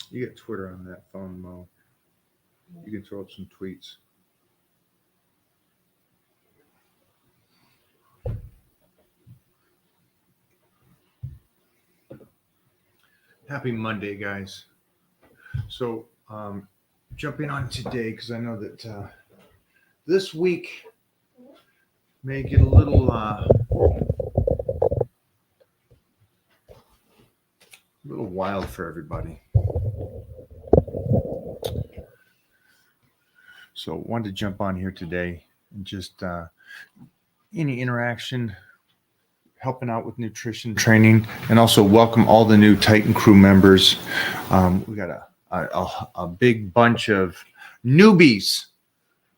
You get Twitter on that phone, Mo. You can throw up some tweets. Happy Monday, guys. So, jumping on today, because I know that this week may get a little wild for everybody. So, wanted to jump on here today and just any interaction, helping out with nutrition training, and also welcome all the new Titan crew members. We got a big bunch of newbies,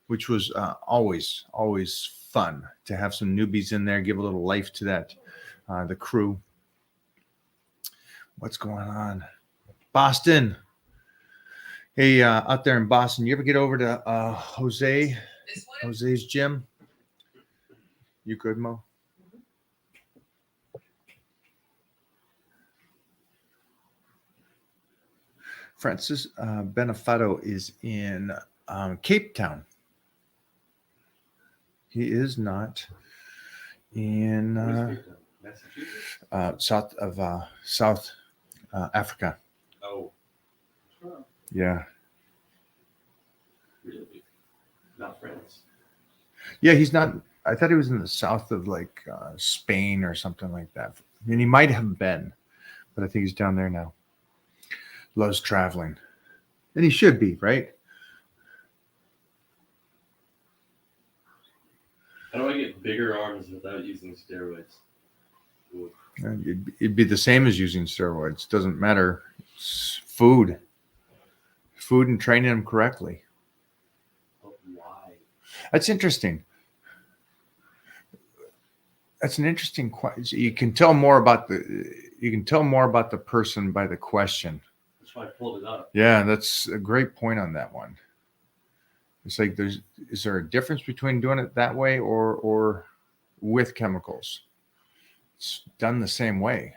which was always fun to have some newbies in there, give a little life to that, the crew. What's going on? Boston. Hey, out there in Boston, you ever get over to Jose's gym? You good, Mo? Francis Benefato is in Cape Town. He is not in South Africa. Oh. Yeah. Really? Not France. Yeah, he's not. I thought he was in the south of like Spain or something like that. I mean, he might have been, but I think he's down there now. Loves traveling. And he should be, right? How do I get bigger arms without using steroids? It'd be the same as using steroids. Doesn't matter. It's food and training them correctly. But why? That's interesting. That's an interesting question. You can tell more about the person by the question. That's why I pulled it up. Yeah, that's a great point on that one. It's like is there a difference between doing it that way or with chemicals? It's done the same way.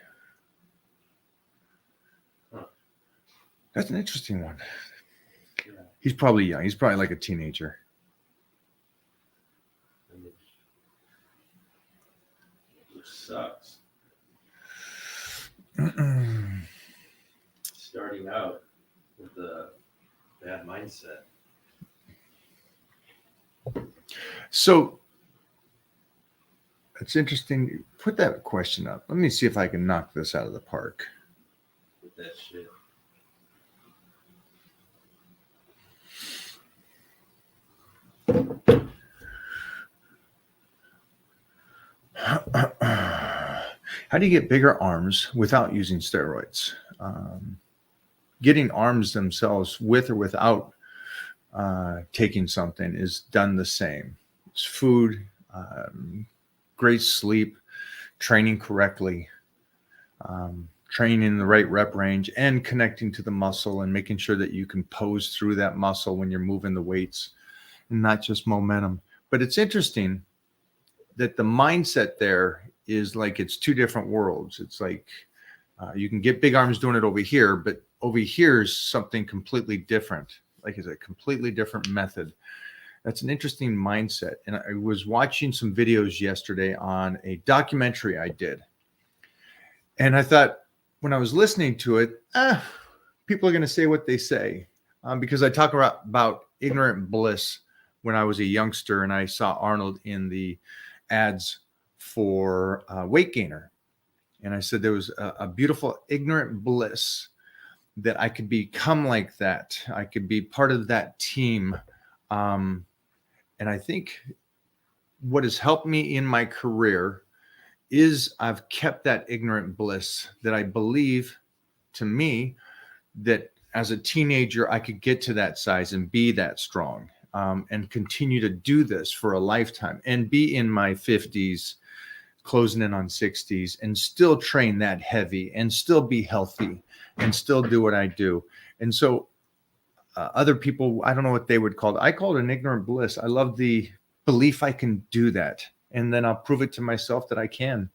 Huh. That's an interesting one. Yeah. He's probably young. He's probably like a teenager. Which sucks. Starting out with a bad mindset. So it's interesting. Put that question up. Let me see if I can knock this out of the park. With that shit. How do you get bigger arms without using steroids? Getting arms themselves with or without taking something is done the same. It's food, great sleep, training correctly, training in the right rep range, and connecting to the muscle and making sure that you can pose through that muscle when you're moving the weights and not just momentum. But it's interesting that the mindset there is like it's two different worlds. It's like you can get big arms doing it over here, but over here is something completely different. Like it's a completely different method. That's an interesting mindset. And I was watching some videos yesterday on a documentary I did. And I thought when I was listening to it, people are going to say what they say because I talk about ignorant bliss when I was a youngster and I saw Arnold in the ads for Weight Gainer. And I said there was a beautiful ignorant bliss that I could become like that. I could be part of that team. And I think what has helped me in my career is I've kept that ignorant bliss that I believe to me that as a teenager, I could get to that size and be that strong and continue to do this for a lifetime and be in my 50s, closing in on 60s and still train that heavy and still be healthy and still do what I do. And so other people, I don't know what they would call it. I call it an ignorant bliss. I love the belief I can do that. And then I'll prove it to myself that I can.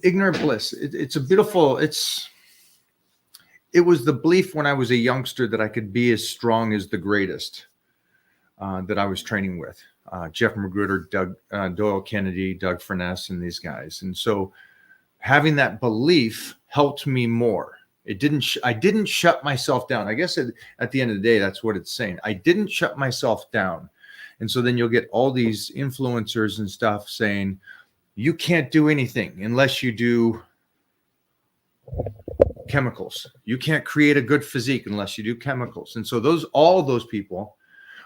Ignorant bliss. It's a beautiful, it was the belief when I was a youngster that I could be as strong as the greatest that I was training with. Jeff Magruder, Doug Doyle Kennedy, Doug Furness, and these guys. And so having that belief helped me more. It didn't. I didn't shut myself down. I guess at the end of the day, that's what it's saying. I didn't shut myself down. And so then you'll get all these influencers and stuff saying, you can't do anything unless you do chemicals. You can't create a good physique unless you do chemicals. And so all those people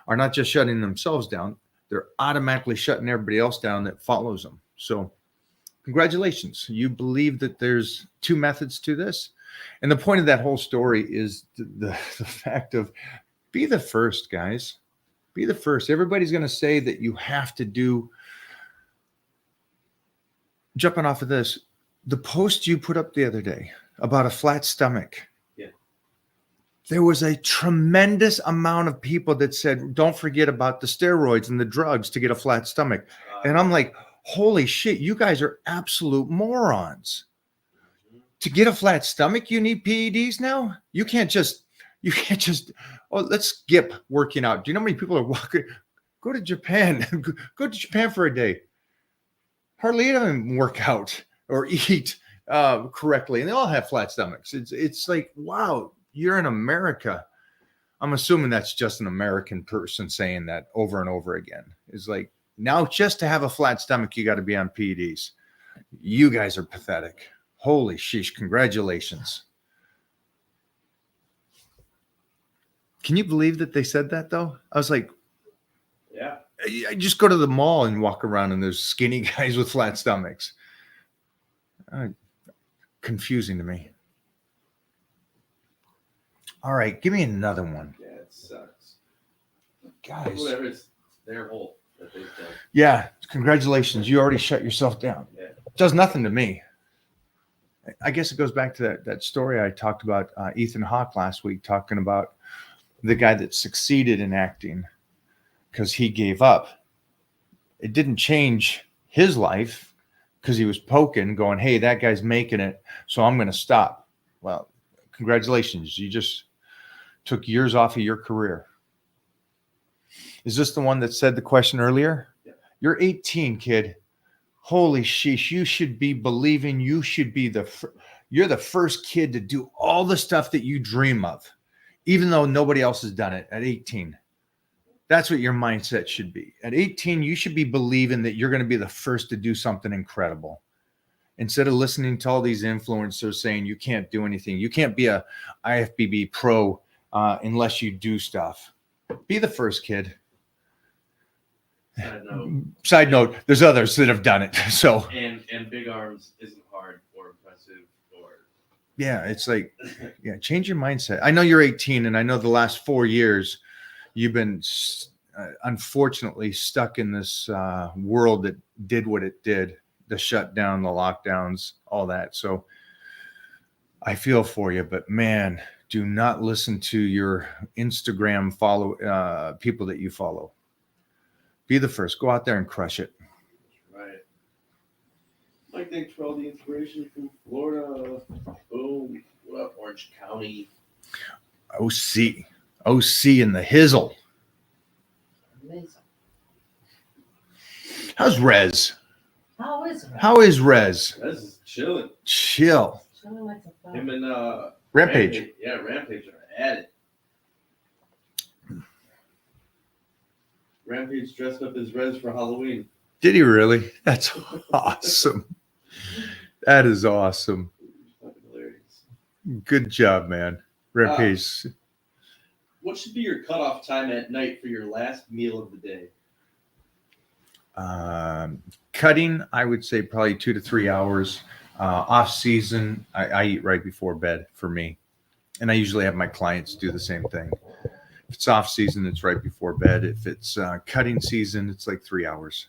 are not just shutting themselves down, they're automatically shutting everybody else down that follows them. So congratulations. You believe that there's two methods to this. And the point of that whole story is the fact of be the first, guys. Be the first. Everybody's going to say that you have to do. Jumping off of this, the post you put up the other day about a flat stomach. Yeah. There was a tremendous amount of people that said, don't forget about the steroids and the drugs to get a flat stomach. And I'm like, holy shit, you guys are absolute morons. To get a flat stomach, you need PEDs now? You can't just, oh, let's skip working out. Do you know how many people are walking? Go to Japan. Go to Japan for a day. Hardly even work out or eat correctly. And they all have flat stomachs. It's like, wow, you're in America. I'm assuming that's just an American person saying that over and over again. It's like, now just to have a flat stomach, you got to be on PEDs. You guys are pathetic. Holy sheesh. Congratulations. Can you believe that they said that though? I was like, yeah. I just go to the mall and walk around and there's skinny guys with flat stomachs. Confusing to me. All right, give me another one. Yeah, it sucks. Guys. Whatever, it's their hole that they've done. Yeah, congratulations. You already shut yourself down. Yeah. It does nothing to me. I guess it goes back to that story I talked about Ethan Hawke last week, talking about the guy that succeeded in acting because he gave up. It didn't change his life because he was poking, going, hey, that guy's making it, so I'm going to stop. Well, congratulations. You just took years off of your career. Is this the one that said the question earlier? Yeah. You're 18, kid. Holy sheesh. You should be believing you should be you're the first kid to do all the stuff that you dream of, even though nobody else has done it at 18. That's what your mindset should be. At 18, you should be believing that you're going to be the first to do something incredible. Instead of listening to all these influencers saying you can't do anything. You can't be a IFBB pro unless you do stuff. Be the first, kid. Side note, there's others that have done it. So and big arms isn't hard or impressive or yeah, it's like, yeah, change your mindset. I know you're 18 and I know the last 4 years you've been unfortunately stuck in this world that did what it did, the shutdown, the lockdowns, all that. So I feel for you, but man, do not listen to your Instagram people that you follow. Be the first. Go out there and crush it. right. Mike, thanks for all the inspiration from Florida. Boom. What up, Orange County? OC in the hizzle. How's Rez? How is Rez? How is Rez? Rez is chilling. Chill. Chilling like a frog. Him and Rampage. Yeah, Rampage are at it. Rampage dressed up as Rez for Halloween. Did he really? That's awesome. That is awesome. Fucking hilarious. Good job, man. Rampage. What should be your cutoff time at night for your last meal of the day? Cutting, I would say probably 2 to 3 hours. Off season, I eat right before bed for me. And I usually have my clients do the same thing. If it's off season, it's right before bed. If it's cutting season, it's like 3 hours.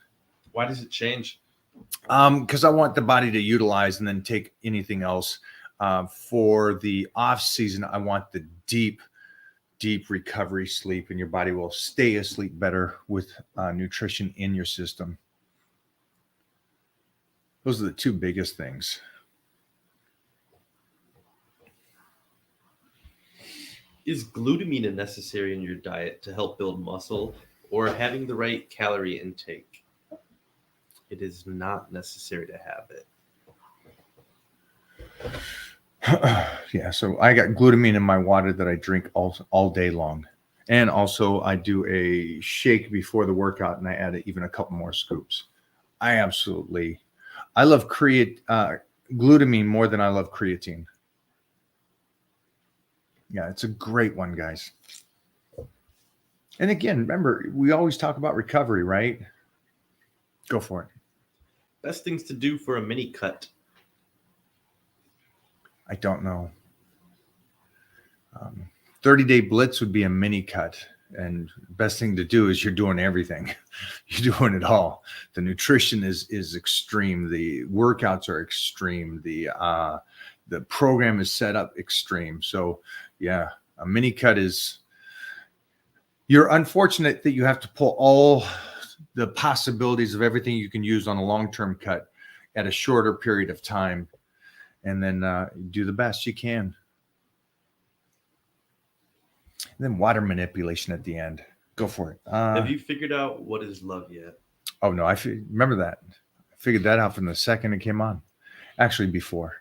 Why does it change? Because I want the body to utilize and then take anything else. For the off season, I want the deep recovery sleep, and your body will stay asleep better with nutrition in your system. Those are the two biggest things. Is glutamine necessary in your diet to help build muscle or having the right calorie intake? It is not necessary to have it. Yeah, so I got glutamine in my water that I drink all day long. And also I do a shake before the workout and I add even a couple more scoops. I love glutamine more than I love creatine. Yeah, it's a great one, guys. And again, remember, we always talk about recovery, right? Go for it. Best things to do for a mini cut. I don't know. 30-day blitz would be a mini cut. And best thing to do is you're doing everything. You're doing it all. The nutrition is extreme. The workouts are extreme. The program is set up extreme. So yeah, a mini cut is, you're unfortunate that you have to pull all the possibilities of everything you can use on a long-term cut at a shorter period of time, and then do the best you can. And then water manipulation at the end. Go for it. Have you figured out what is love yet? Oh no, remember that. I figured that out from the second it came on. Actually, before.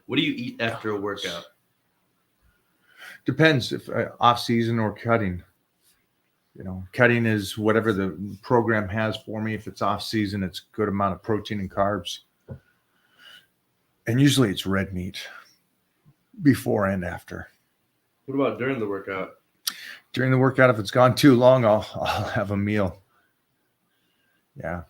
What do you eat after a workout? Depends if off season or cutting. You know, cutting is whatever the program has for me. If it's off season, it's a good amount of protein and carbs. And usually it's red meat before and after. What about during the workout? During the workout, if it's gone too long, I'll have a meal. Yeah.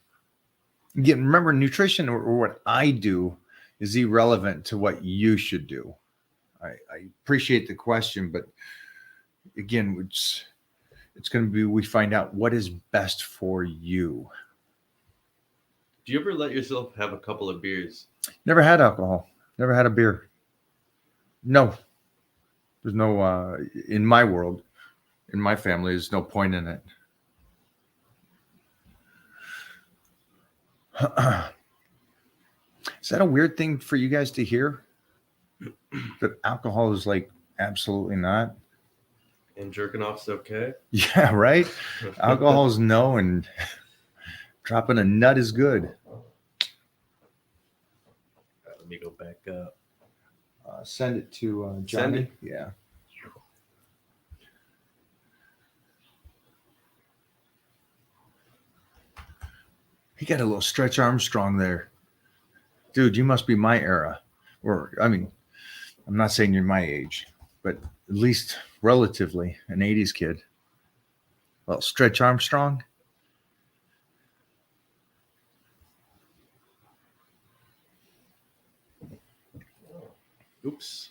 Again, remember, nutrition or what I do is irrelevant to what you should do. I appreciate the question, but again, it's going to be, we find out what is best for you. Do you ever let yourself have a couple of beers? Never had alcohol. Never had a beer. No. There's no, in my world, in my family, there's no point in it. Is that a weird thing for you guys to hear? That alcohol is like absolutely not? And jerking off's okay? Yeah, right? Alcohol is no, and dropping a nut is good. Let me go back up. Send it to Johnny. Send it? Yeah. He got a little Stretch Armstrong there. Dude, you must be my era. Or, I mean, I'm not saying you're my age, but at least relatively an 80s kid. Well, Stretch Armstrong. Oops.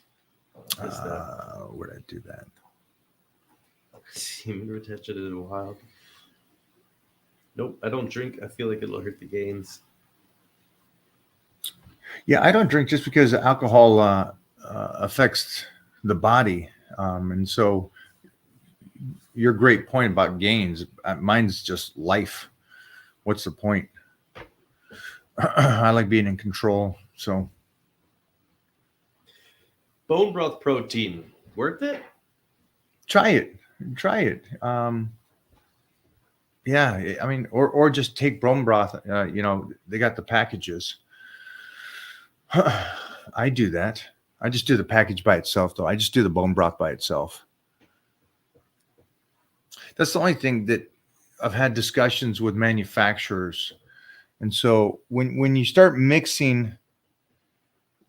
What is that? Where'd I do that? Semen retention is wild. Nope, I don't drink. I feel like it'll hurt the gains. Yeah, I don't drink just because alcohol affects the body. And so your great point about gains, mine's just life. What's the point? I like being in control. So Bone broth protein, worth it? try it. Yeah, I mean, or just take bone broth. You know, they got the packages. I do that. I just do the package by itself, though. I just do the bone broth by itself. That's the only thing that I've had discussions with manufacturers. And so when you start mixing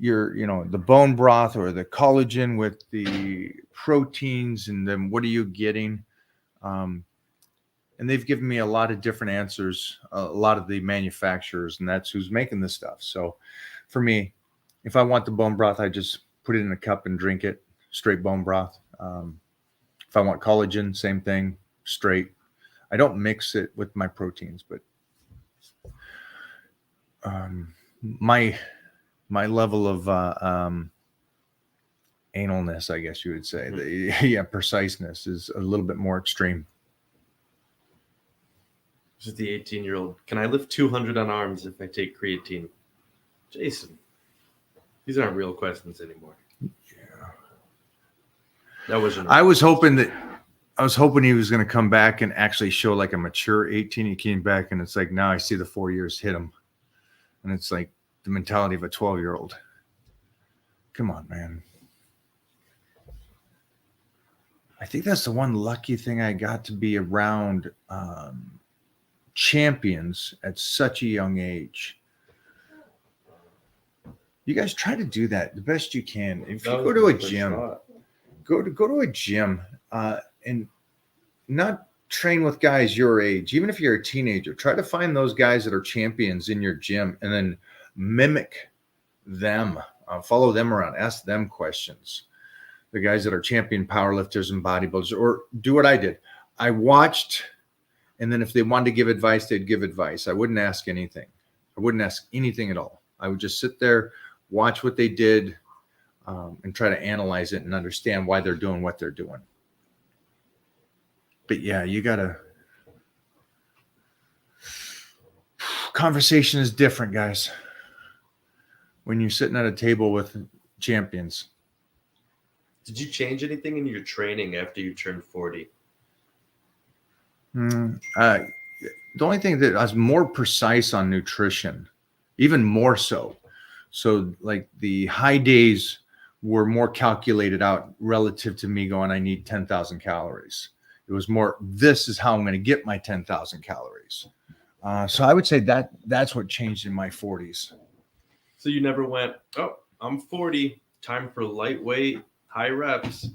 the bone broth or the collagen with the proteins, and then what are you getting? And they've given me a lot of different answers, a lot of the manufacturers, and that's who's making this stuff. So for me, if I want the bone broth, I just put it in a cup and drink it, straight bone broth. If I want collagen, same thing, straight. I don't mix it with my proteins, but my level of analness, I guess you would say, preciseness is a little bit more extreme. This is the 18-year-old. Can I lift 200 on arms if I take creatine? Jason. These aren't real questions anymore. Yeah. That wasn't. I was hoping he was going to come back and actually show like a mature 18. He came back and it's like, now I see the 4 years hit him. And it's like the mentality of a 12-year-old. Come on, man. I think that's the one lucky thing I got to be around champions at such a young age. You guys try to do that the best you can. If you go to a gym, go to a gym and not train with guys your age. Even if you're a teenager, try to find those guys that are champions in your gym and then mimic them. Follow them around. Ask them questions. The guys that are champion powerlifters and bodybuilders, or do what I did. I watched, and then if they wanted to give advice, they'd give advice. I wouldn't ask anything. I wouldn't ask anything at all. I would just sit there, watch what they did, and try to analyze it and understand why they're doing what they're doing. But yeah, you gotta. Conversation is different, guys. When you're sitting at a table with champions. Did you change anything in your training after you turned 40? The only thing that I was more precise on nutrition, even more so. So like the high days were more calculated out relative to me going, I need 10,000 calories. It was more, this is how I'm going to get my 10,000 calories. So I would say that's what changed in my 40s. So you never went, oh, I'm 40, time for lightweight, high reps.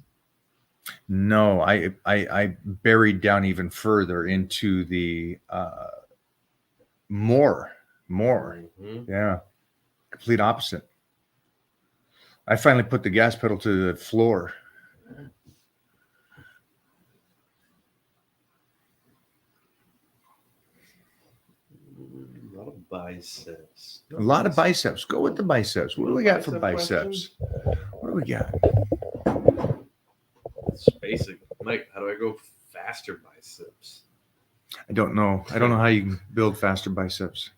No, I buried down even further into the more. Mm-hmm. Yeah, complete opposite. I finally put the gas pedal to the floor. A lot of biceps. A lot of biceps. Go with the biceps. What do we got for Bicep biceps? What do we got? It's basic. Mike, how do I go faster biceps? I don't know. I don't know how you can build faster biceps.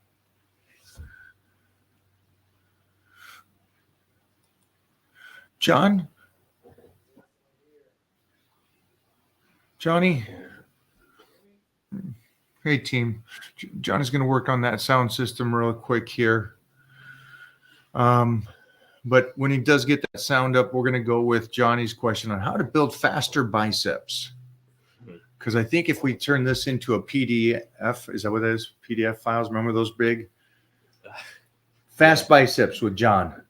John? Johnny? Hey, team. John is going to work on that sound system real quick here. But when he does get that sound up, we're going to go with Johnny's question on how to build faster biceps. Because I think if we turn this into a PDF, is that what it is? PDF files? Remember those big? Fast biceps with John.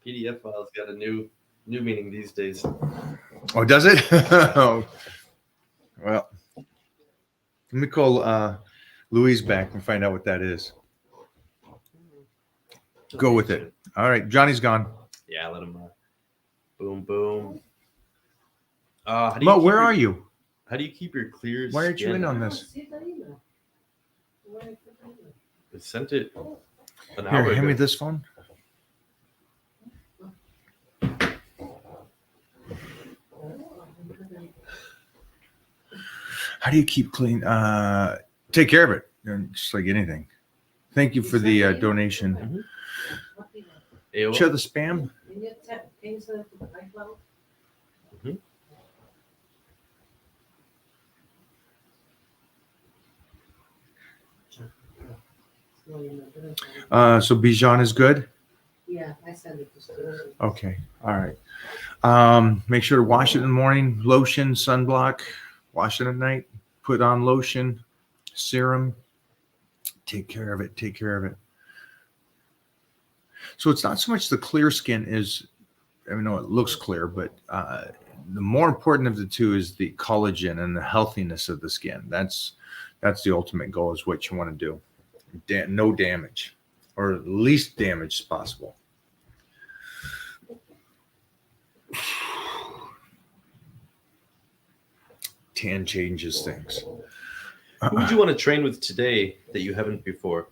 PDF files got a new meaning these days. Oh, does it? Oh. Well, let me call Louise back and find out what that is. Go with it. All right, Johnny's gone. Yeah, let him. Boom, boom. Mo, where are you? How do you keep your clear Why aren't you skin? in on this? I sent it an Here, hour hand me ago. this phone. How do you keep clean? Take care of it, just like anything. Thank you for the donation. AOL? Share the spam. So Bijan is good. Yeah, I send it to Steroids. Okay, all right. Make sure to wash it in the morning. Lotion, sunblock. Wash it at night. Put on lotion, serum. Take care of it. Take care of it. So it's not so much the clear skin is, I know it looks clear, but the more important of the two is the collagen and the healthiness of the skin. That's the ultimate goal, is what you want to do. No damage, or least damage as possible. Tan changes things. Who would you want to train with today that you haven't before?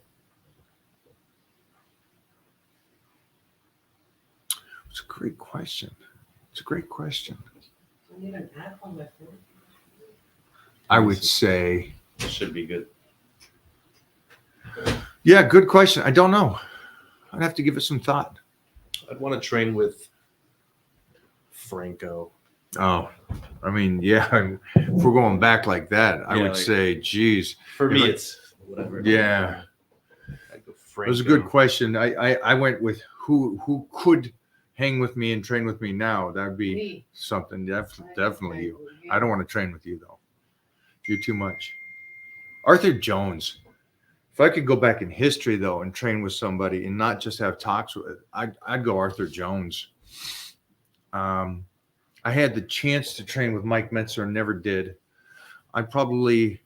It's a great question. It's a great question. I need an app on my phone. I would say, Should be good. yeah, good question. I don't know. I'd have to give it some thought. I'd want to train with Franco. Oh, I mean, yeah. If we're going back like that, I Yeah, would like- say, geez. For me, If I- it's whatever. Yeah. I'd go It Franco. was a good question. I went with who could hang with me and train with me now. That would be Me. something. Definitely I- you. I don't want to train with you though. You're too much. Arthur Jones. If I could go back in history though and train with somebody and not just have talks with, I'd go Arthur Jones. I had the chance to train with Mike Mentzer and never did. I'd probably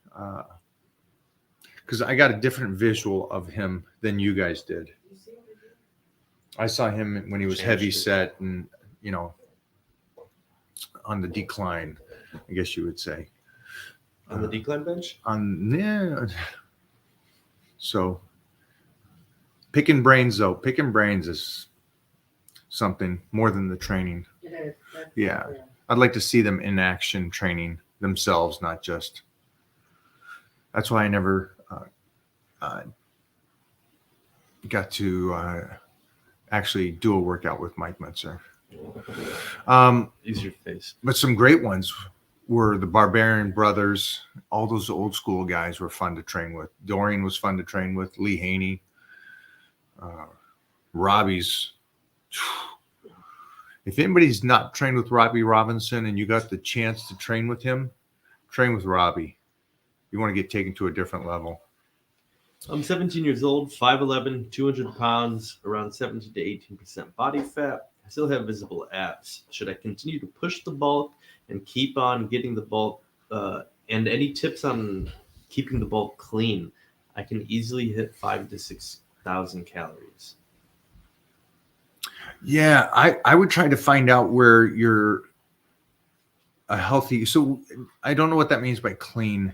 because I got a different visual of him than you guys did. You see what I did? I saw him when he was Changed heavy it. set and, you know, on the decline, I guess you would say. On the decline bench? Yeah. So picking brains though, picking brains is something more than the training. It is. That's- Yeah. I'd like to see them in action training themselves, not just. That's why I never got to actually do a workout with Mike Mentzer. Use your face. But some great ones were the Barbarian Brothers. All those old school guys were fun to train with. Dorian was fun to train with. Lee Haney. Robbie's. If anybody's not trained with Robbie Robinson and you got the chance to train with him, train with Robbie. You want to get taken to a different level. I'm 17 years old, 5'11", 200 pounds, around 17 to 18% body fat. I still have visible abs. Should I continue to push the bulk and keep on getting the bulk? And any tips on keeping the bulk clean? I can easily hit 5,000 to 6,000 calories. Yeah, I would try to find out where you're a healthy. So I don't know what that means by clean.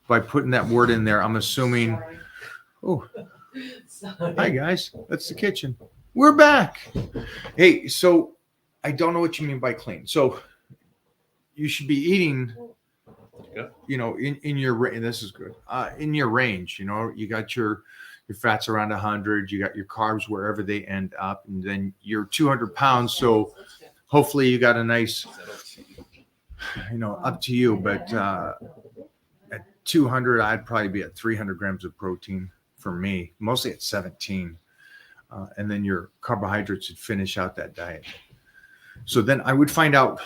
By putting that word in there, I'm assuming. Sorry. Oh, Sorry. hi guys, that's the kitchen. We're back. Hey, so I don't know what you mean by clean. So you should be eating, Yeah. you know, in your range. This is good. In your range, you know, you got your fats around 100. You got your carbs wherever they end up, and then you're 200 pounds. So hopefully you got a nice, you know, up to you, but at 200, I'd probably be at 300 grams of protein for me, mostly at 17. And then your carbohydrates would finish out that diet. So then I would find out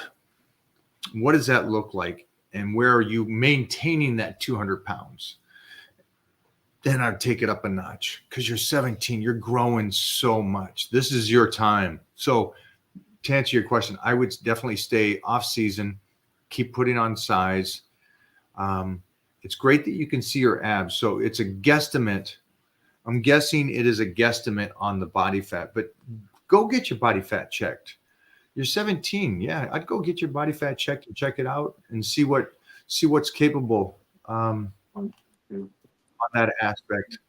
what does that look like and where are you maintaining that 200 pounds? Then I'd take it up a notch because you're 17, you're growing so much. This is your time. So to answer your question, I would definitely stay off season, keep putting on size. It's great that you can see your abs. So it's a guesstimate. I'm guessing it is a guesstimate on the body fat, but go get your body fat checked. You're 17. Yeah, I'd go get your body fat checked and check it out and see what's capable on that aspect.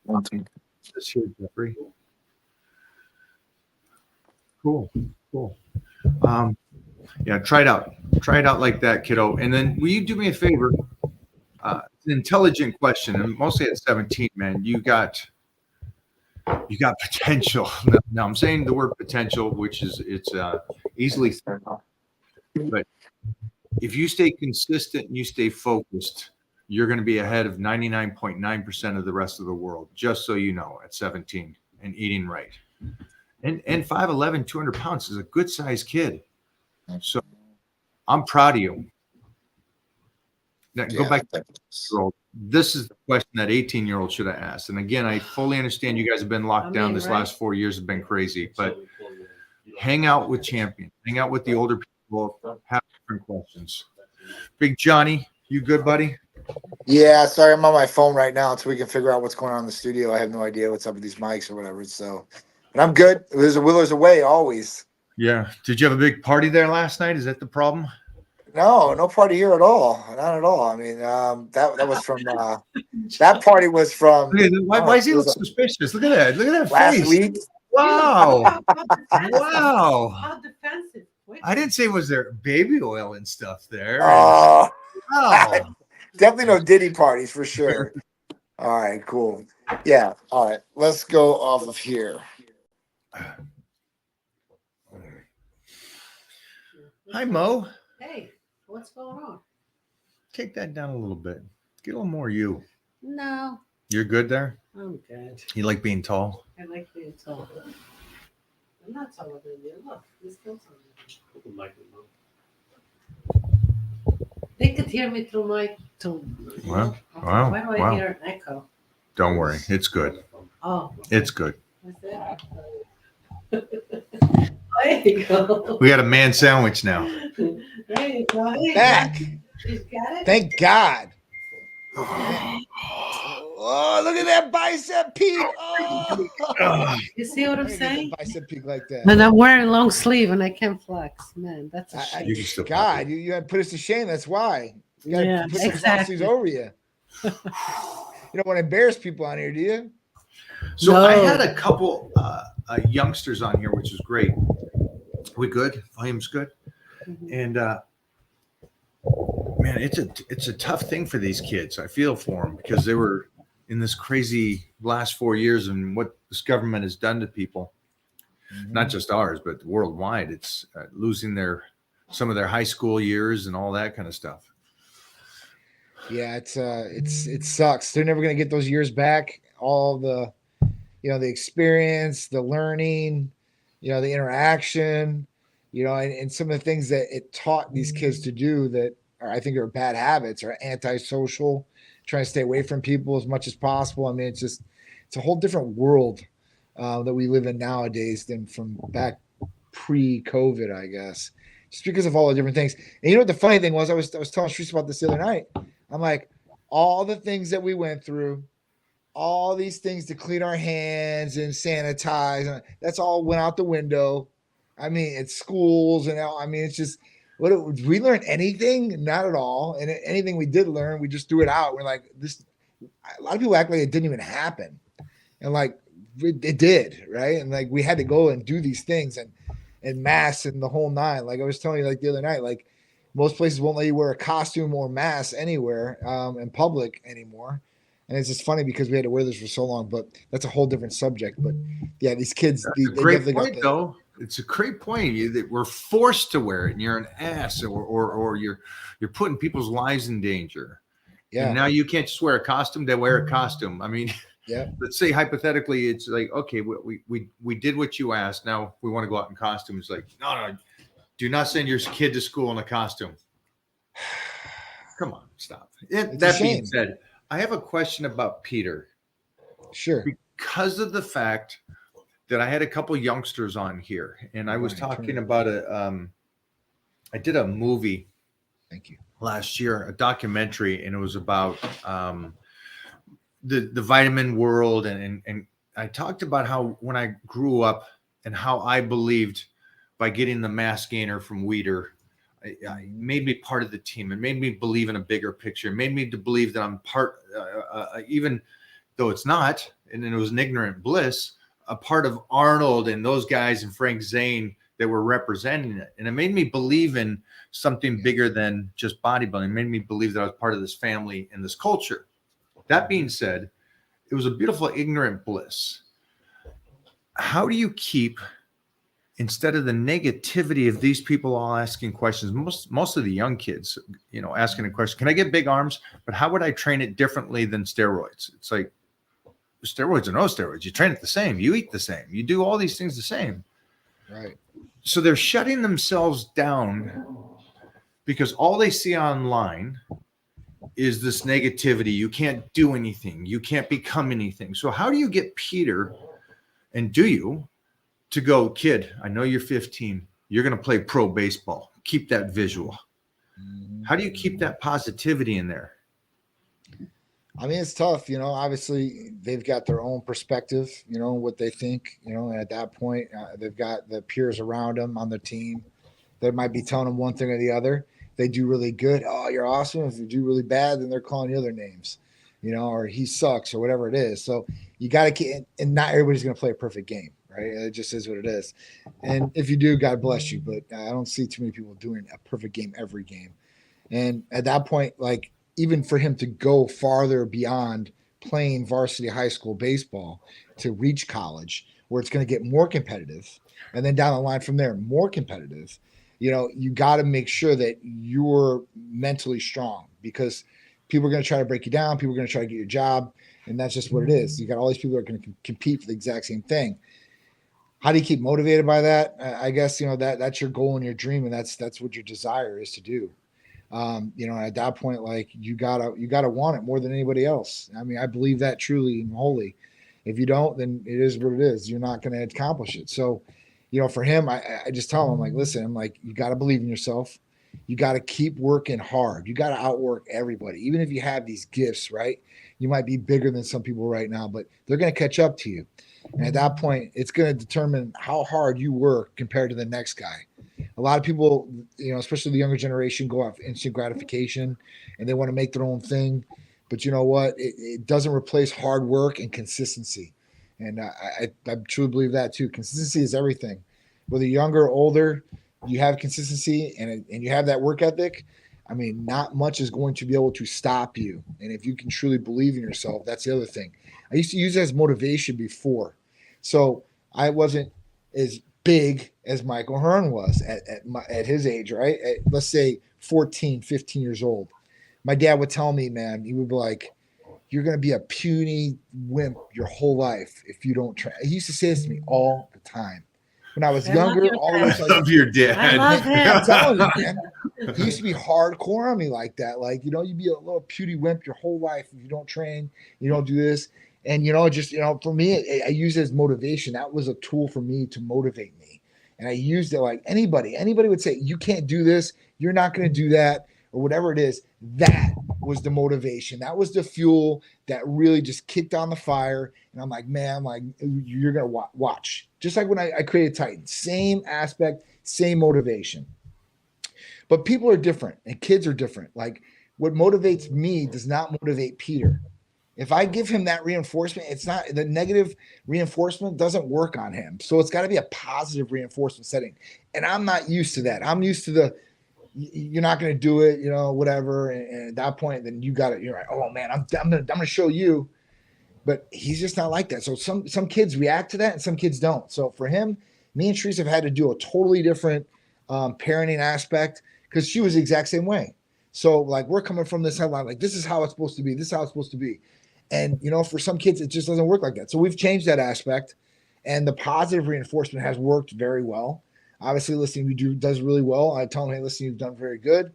This here, Jeffrey. Cool. Yeah, try it out. Try it out like that, kiddo. And then will you do me a favor? It's an intelligent question, and mostly at 17, man, you got potential. Now I'm saying the word potential, which is it's easily said, but if you stay consistent and you stay focused, you're going to be ahead of 99.9% of the rest of the world. Just so you know, at 17 and eating right, and 5'11", 200 pounds is a good sized kid. So I'm proud of you. Now, go back to that. This is the question that 18-year-old should have asked. And again, I fully understand you guys have been locked down. This last 4 years have been crazy, but hang out with champions, hang out with the older people, have different questions. Big Johnny, you good, buddy? Yeah, sorry, I'm on my phone right now until we can figure out what's going on in the studio. I have no idea what's up with these mics or whatever. So, but I'm good. There's a Willer's away always. Yeah. Did you have a big party there last night? Is that the problem? No party here at all. Not at all. I mean, that was from that party was from Look at that. Why does he look suspicious? Look at that. Look at that last face. week. Wow. How Wow. defensive. Wait. I didn't say was there baby oil and stuff there. Oh, Wow. definitely no Diddy parties for sure. All right, cool. Yeah. All right, let's go off of here. Hi, Mo. Hey, what's going on? Take that down a little bit. Get a little more you. No, You're good there? I'm good. You like being tall? I like being tall. I'm not taller than you. Look, this goes on. Put the mic in the mouth. They could hear me through my tone. Wow. Okay, Wow. why do I Wow. hear an echo? Don't worry. It's good. Oh, It's good. what's that? There you go. We got a man sandwich now. There you go. Hey, Back. you got it? Thank God. Oh, look at that bicep peak. Oh. You see what I'm I didn't get saying? the bicep peak like that. And I'm wearing long sleeve and I can't flex. Man, that's a I- shame. You can still God, you had to put us to shame. That's why. You got to Yeah, put some long exactly. sleeves over you. You don't want to embarrass people on here, do you? So No. I had a couple youngsters on here, which is great. We good? Volume's good. Mhm. And man, it's a tough thing for these kids. I feel for them because they were in this crazy last 4 years and what this government has done to people, not just ours, but worldwide. It's losing some of their high school years and all that kind of stuff. Yeah, it sucks. They're never gonna get those years back. All the, the experience, the learning, the interaction, and some of the things that it taught these kids to do that I think are bad habits or antisocial, trying to stay away from people as much as possible. I mean, it's a whole different world that we live in nowadays than from back pre-COVID, I guess, just because of all the different things. And you know what the funny thing was? I was telling Shreese about this the other night. I'm like, all the things that we went through, all these things to clean our hands and sanitize, and that's all went out the window. I mean, it's schools and I mean, it's just did we learn anything? Not at all. And anything we did learn, we just threw it out. We're like, this. A lot of people act like it didn't even happen, and like it did, right? And like we had to go and do these things and masks and the whole nine. Like I was telling you, like the other night, like most places won't let you wear a costume or mask anywhere in public anymore. And it's just funny because we had to wear this for so long, but that's a whole different subject. But yeah, these kids, That's they a great definitely point, got though. It's a great point. That we're forced to wear it, and you're an ass, or you're putting people's lives in danger. Yeah. And now you can't just wear a costume; they wear a costume. I mean, Yeah. let's say hypothetically, it's like, okay, we did what you asked. Now we want to go out in costume. It's like, no, do not send your kid to school in a costume. Come on, stop. That being said, I have a question about Peter. Sure. Because of the fact that I had a couple youngsters on here, and I was talking about I did a movie. Thank you. Last year, a documentary, and it was about the vitamin world, and I talked about how when I grew up and how I believed by getting the mass gainer from Weider, I made me part of the team. It made me believe in a bigger picture. It made me to believe that I'm part, even though it's not, and it was an ignorant bliss, a part of Arnold and those guys and Frank Zane that were representing it. And it made me believe in something bigger than just bodybuilding. It made me believe that I was part of this family and this culture. That being said, it was a beautiful ignorant bliss. How do you keep, instead of the negativity of these people all asking questions, most of the young kids, asking a question, can I get big arms? But how would I train it differently than steroids? It's like, steroids or no steroids, you train it the same, you eat the same, you do all these things the same. Right. So they're shutting themselves down because all they see online is this negativity. You can't do anything. You can't become anything. So how do you get Peter, and do you, to go, kid, I know you're 15. You're going to play pro baseball. Keep that visual. How do you keep that positivity in there? I mean, it's tough, obviously they've got their own perspective, what they think, and at that point, they've got the peers around them on the team that might be telling them one thing or the other. They do really good. Oh, you're awesome. If you do really bad, then they're calling you other names, or he sucks or whatever it is. So you got to keep, and not everybody's going to play a perfect game, right? It just is what it is. And if you do, God bless you. But I don't see too many people doing a perfect game every game. And at that point, like, even for him to go farther beyond playing varsity high school baseball to reach college, where it's going to get more competitive, and then down the line from there, more competitive, you got to make sure that you're mentally strong, because people are going to try to break you down. People are going to try to get your job. And that's just what it is. You got all these people that are going to compete for the exact same thing. How do you keep motivated by that? I guess, that's your goal and your dream. And that's what your desire is to do. At that point, like you gotta want it more than anybody else. I mean, I believe that truly and wholly. If you don't, then it is what it is. You're not going to accomplish it. So, for him, I just tell him, I'm like, listen, I'm like, you got to believe in yourself. You got to keep working hard. You got to outwork everybody. Even if you have these gifts, right? You might be bigger than some people right now, but they're going to catch up to you. And at that point, it's going to determine how hard you work compared to the next guy. A lot of people, especially the younger generation, go off instant gratification and they want to make their own thing. But you know what? It doesn't replace hard work and consistency. And I truly believe that too. Consistency is everything. Whether you're younger or older, you have consistency and you have that work ethic. I mean, not much is going to be able to stop you. And if you can truly believe in yourself, that's the other thing. I used to use it as motivation before. So I wasn't as big as Michael Hearn was at his age, right? Let's say 14, 15 years old. My dad would tell me, man, he would be like, you're going to be a puny wimp your whole life if you don't train. He used to say this to me all the time. When I was younger, all of I love your dad. I love him. I'm telling you, man. He used to be hardcore on me like that. Like, you'd be a little puny wimp your whole life if you don't train, you don't do this. And, for me, I use it as motivation. That was a tool for me to motivate me. And I used it like anybody would say, you can't do this. You're not going to do that, or whatever it is. That was the motivation. That was the fuel that really just kicked on the fire. And I'm like, man, you're going to watch. Just like when I created Titan, same aspect, same motivation. But people are different and kids are different. Like, what motivates me does not motivate Peter. If I give him that reinforcement, it's not the negative reinforcement doesn't work on him. So it's got to be a positive reinforcement setting. And I'm not used to that. I'm used to you're not going to do it, whatever. And at that point, then you got it. You're like, oh man, I'm going to show you. But he's just not like that. So some kids react to that and some kids don't. So for him, me and Therese have had to do a totally different parenting aspect, because she was the exact same way. So like, we're coming from this headline, like, this is how it's supposed to be. This is how it's supposed to be. And, for some kids, it just doesn't work like that. So we've changed that aspect, and the positive reinforcement has worked very well. Obviously, listening does really well. I tell him, hey, listen, you've done very good.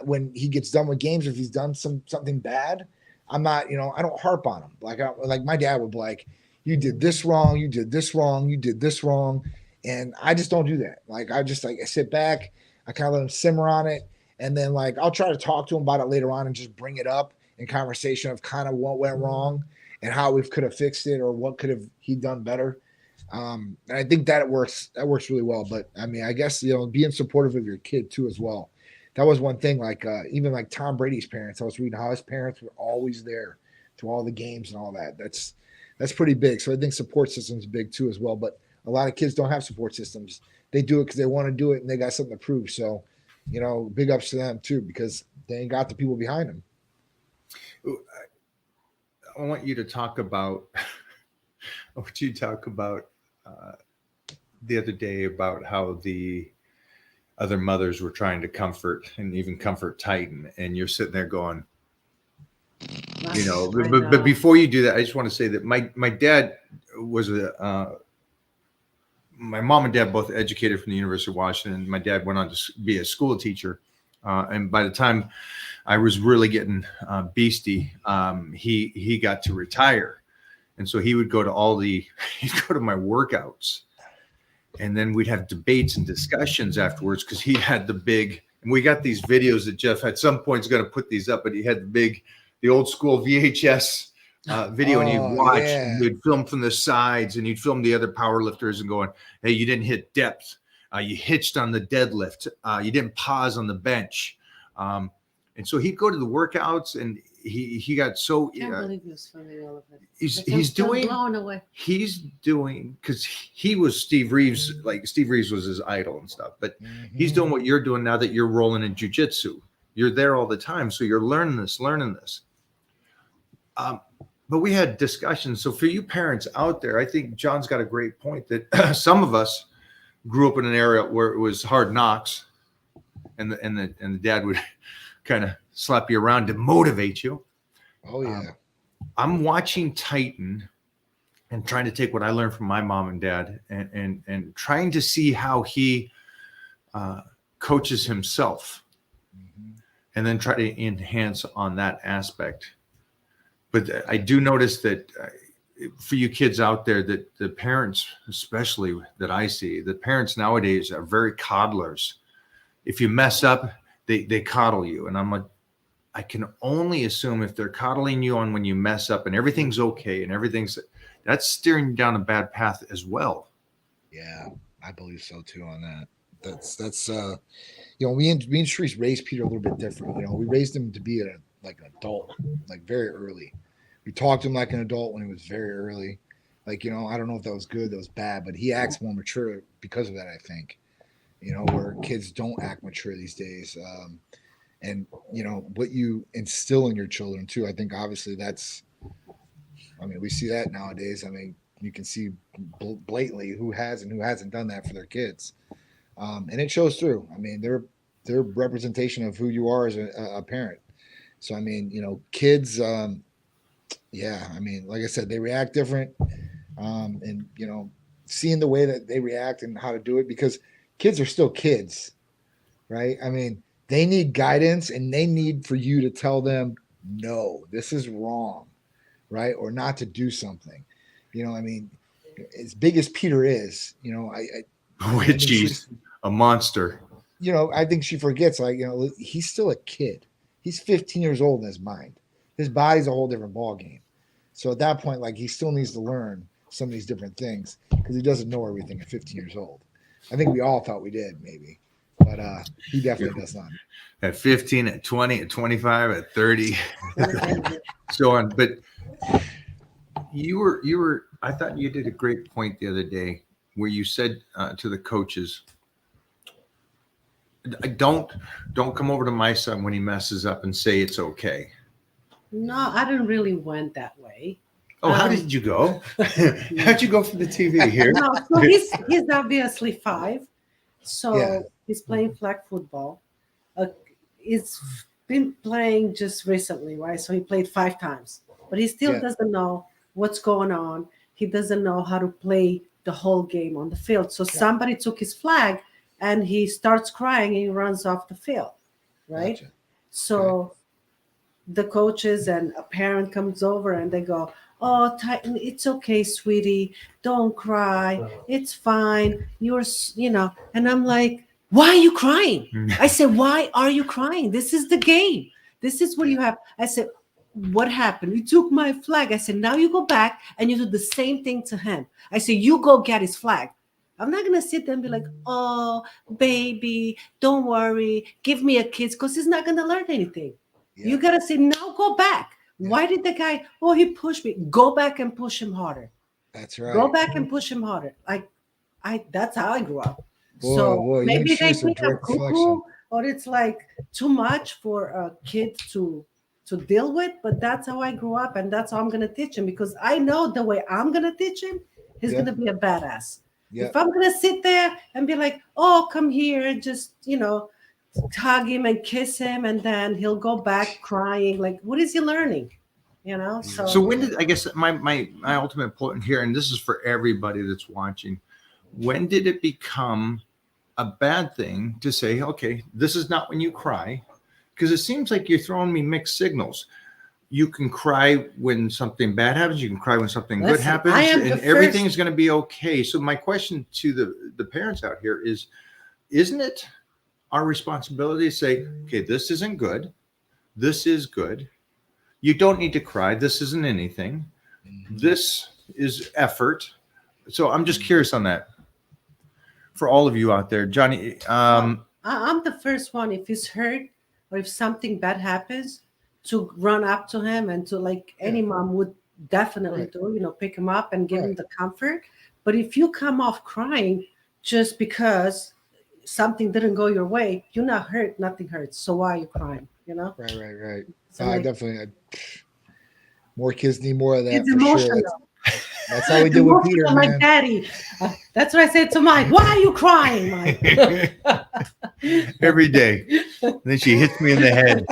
When he gets done with games, if he's done something bad, I'm not, I don't harp on him. Like my dad would be like, you did this wrong. You did this wrong. You did this wrong. And I just don't do that. Like, I sit back, I kind of let him simmer on it. And then I'll try to talk to him about it later on and just bring it up in conversation of kind of what went wrong and how we could have fixed it, or what could have he done better. And I think that works really well. But I mean, I guess, being supportive of your kid too, as well. That was one thing, even like Tom Brady's parents, I was reading how his parents were always there to all the games and all that. That's pretty big. So I think support systems big too, as well. But a lot of kids don't have support systems. They do it because they want to do it and they got something to prove. So, big ups to them too, because they ain't got the people behind them. I want you to talk about the other day about how the other mothers were trying to comfort and even comfort Titan, and you're sitting there going, but before you do that, I just want to say that my dad was my mom and dad both educated from the University of Washington. My dad went on to be a school teacher. And by the time I was really getting beastie, he got to retire. And so he would go to he'd go to my workouts, and then we'd have debates and discussions afterwards, because he had and we got these videos that Jeff at some point is going to put these up, but he had the old school VHS video, and you'd watch, and you'd film from the sides, and you'd film the other power lifters and going, hey, you didn't hit depth. You hitched on the deadlift. You didn't pause on the bench. And so he'd go to the workouts, and he got so. I can't believe he was filming all of it. He's doing. Blown away. He's doing, because he was Steve Reeves. Like, Steve Reeves was his idol and stuff. But he's doing what you're doing now that you're rolling in jiu-jitsu. You're there all the time, so you're learning this. But we had discussions. So for you parents out there, I think John's got a great point that some of us grew up in an area where it was hard knocks, and the dad would kind of slap you around to motivate you. Oh yeah. I'm watching Titan and trying to take what I learned from my mom and dad and trying to see how he coaches himself, and then try to enhance on that aspect. But I do notice that for you kids out there, that the parents, especially that I see, the parents nowadays are very coddlers. If you mess up, they coddle you. And I'm like, I can only assume if they're coddling you on when you mess up and everything's okay and that's steering you down a bad path as well. Yeah, I believe so too on that. That's you know, me and Shreese raised Peter a little bit different. You know, we raised him to be like an adult, like very early. We talked to him like an adult when he was very early. Like, you know, I don't know if that was good, that was bad, but he acts more mature because of that, I think. You know, where kids don't act mature these days. And, you know, what you instill in your children too, I think obviously we see that nowadays. I mean, you can see blatantly who has and who hasn't done that for their kids. And it shows through. I mean, they're representation of who you are as a parent. So, I mean, you know, kids, yeah, I mean, like I said, they react different. And, you know, seeing the way that they react and how to do it, because kids are still kids, right? I mean, they need guidance and they need for you to tell them, no, this is wrong, right? Or not to do something. You know, I mean, as big as Peter is, you know, Which he's a monster. You know, I think she forgets, like, you know, he's still a kid. He's 15 years old in his mind. His body's a whole different ball game. So at that point, like, he still needs to learn some of these different things because he doesn't know everything at 15 years old. I think we all thought we did, maybe, but he definitely does not. At 15, at 20, at 25, at 30, so on. But you were. I thought you did a great point the other day where you said to the coaches, "Don't come over to my son when he messes up and say it's okay." No, I didn't really went that way. Oh, how did you go? How'd you go from the TV here? No, so he's obviously 5, so Yeah. he's playing flag football. He's been playing just recently, right? So he played 5 times, but he still doesn't know what's going on. He doesn't know how to play the whole game on the field. So somebody took his flag, and he starts crying, and he runs off the field, right? Gotcha. So the coaches and a parent comes over, and they go, "Oh, Titan, it's okay, sweetie. Don't cry. It's fine. You're, you know." And I'm like, "Why are you crying?" I said, "Why are you crying? This is the game. This is what you have." I said, "What happened? You took my flag." I said, "Now you go back and you do the same thing to him." I said, "You go get his flag." I'm not going to sit there and be like, "Oh, baby, don't worry. Give me a kiss," because he's not going to learn anything. Yeah. You got to say, "Now go back." Yeah. Why did the guy, "Oh, he pushed me." Go back and push him harder. That's right. Go back and push him harder. That's how I grew up. Boy, so maybe they think I'm cuckoo, or it's like too much for a kid to deal with, but that's how I grew up, and that's how I'm going to teach him, because I know the way I'm going to teach him, he's going to be a badass. If I'm going to sit there and be like, "Oh, come here," just, you know, hug him and kiss him, and then he'll go back crying, like, what is he learning? You know? So when did, I guess my ultimate point here, and this is for everybody that's watching, when did it become a bad thing to say, "Okay, this is not when you cry"? Because it seems like you're throwing me mixed signals. You can cry when something bad happens. You can cry when something good happens, and everything is going to be okay. So my question to the parents out here is, isn't it our responsibility to say, "Okay, this isn't good. This is good. You don't need to cry. This isn't anything. This is effort." So I'm just curious on that for all of you out there. Johnny, I'm the first one, if he's hurt or if something bad happens, to run up to him and to, like any mom would definitely do, you know, pick him up and give him the comfort. But if you come off crying just because something didn't go your way, you're not hurt, nothing hurts. So why are you crying? You know? Right. So I definitely. More kids need more of that. It's for emotional. sure. That's how we did with Peter, I'm like, man. Daddy. That's what I said to Mike. Why are you crying, Mike? Every day. And then she hits me in the head.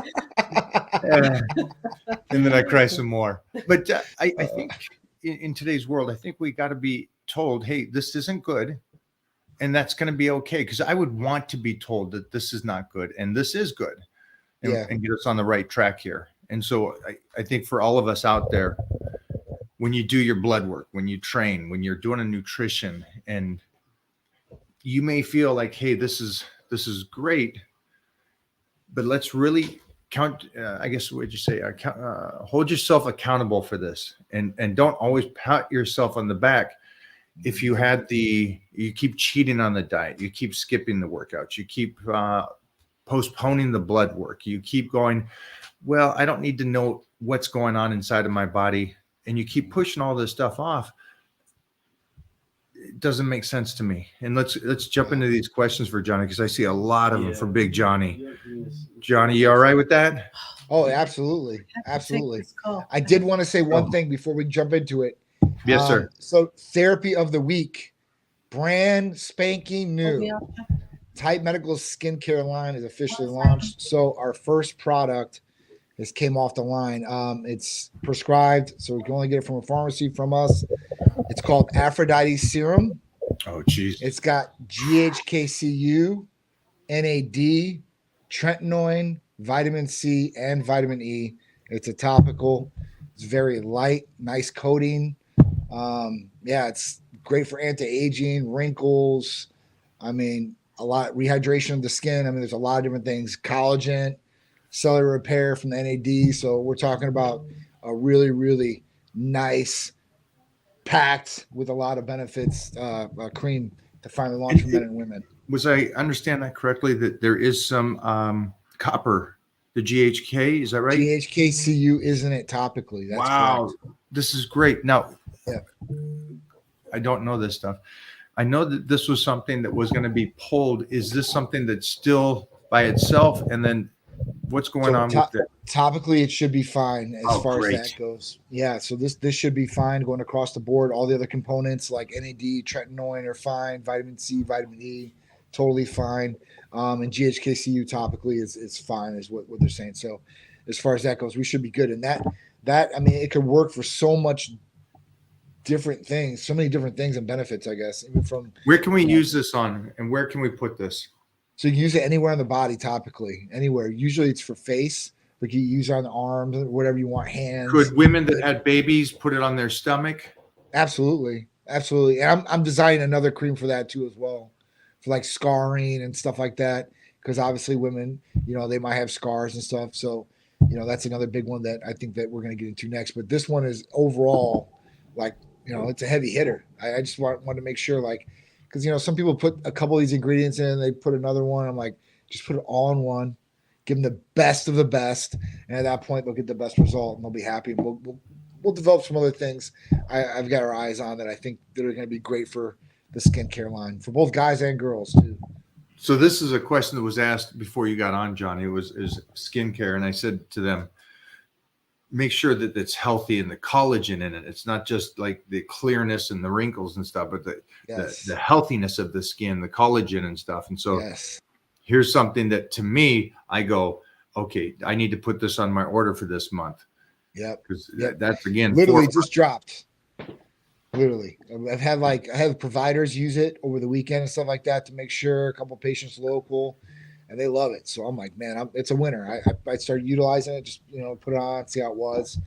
And then I cry some more. But I think in today's world, I think we got to be told, hey, this isn't good. And that's going to be okay. Because I would want to be told that this is not good and this is good, and get us on the right track here. And so I think for all of us out there, when you do your blood work, when you train, when you're doing a nutrition, and you may feel like, hey, this is great, but let's really count. I guess what would you say? Hold yourself accountable for this, and don't always pat yourself on the back. If you you keep cheating on the diet, you keep skipping the workouts, you keep postponing the blood work, you keep going, well, I don't need to know what's going on inside of my body, and you keep pushing all this stuff off. It doesn't make sense to me. And let's jump into these questions for Johnny, because I see a lot of them for Big Johnny. Johnny, you all right with that? Oh, absolutely. Absolutely. I did want to say one thing before we jump into it. Yes, sir. So therapy of the week, brand spanking new. Type Medical skincare line is officially launched. So our first product has came off the line. It's prescribed, so we can only get it from a pharmacy from us. It's called Aphrodite Serum. Oh, geez. It's got GHKCU, NAD, tretinoin, vitamin C, and vitamin E. It's a topical. It's very light, nice coating. It's great for anti-aging, wrinkles. I mean, a lot rehydration of the skin. I mean, there's a lot of different things. Collagen, cellular repair from the NAD. So we're talking about a really, really nice, packed with a lot of benefits cream to finally launch for men and women. Was I understand that correctly, that there is some copper, the GHK, is that right? GHKCU, isn't it, topically? That's wow. correct. This is great. Now, I don't know this stuff. I know that this was something that was going to be pulled. Is this something that's still by itself? And then what's going on with that? Topically, it should be fine as far as that goes. Yeah, so this should be fine going across the board. All the other components like NAD, tretinoin are fine. Vitamin C, vitamin E, totally fine. And GHKCU topically is fine, is what they're saying. So as far as that goes, we should be good. And that I mean, it could work for so much different things, so many different things and benefits, I guess. Even from where can we use this on, and where can we put this? So you can use it anywhere on the body, topically, anywhere. Usually it's for face, but you use it on the arms, whatever you want, hands. Could women that had babies put it on their stomach? Absolutely. Absolutely. And I'm designing another cream for that too as well, for like scarring and stuff like that, because obviously women, they might have scars and stuff. So, that's another big one that I think that we're going to get into next. But this one is overall like, it's a heavy hitter. I just want to make sure, like, because, some people put a couple of these ingredients in, they put another one. I'm like, just put it all in one, give them the best of the best. And at that point, they'll get the best result and they'll be happy. We'll develop some other things I've got our eyes on that I think that are going to be great for the skincare line for both guys and girls too. So this is a question that was asked before you got on, Johnny. is skincare. And I said to them, make sure that it's healthy and the collagen in it. It's not just like the clearness and the wrinkles and stuff, but the healthiness of the skin, the collagen and stuff. And so here's something that to me, I go, okay, I need to put this on my order for this month. Yep. Because that's again, literally just dropped. Literally. I have providers use it over the weekend and stuff like that to make sure, a couple of patients local, and they love it. So I'm like, man, it's a winner. I started utilizing it, just, put it on, see how it was.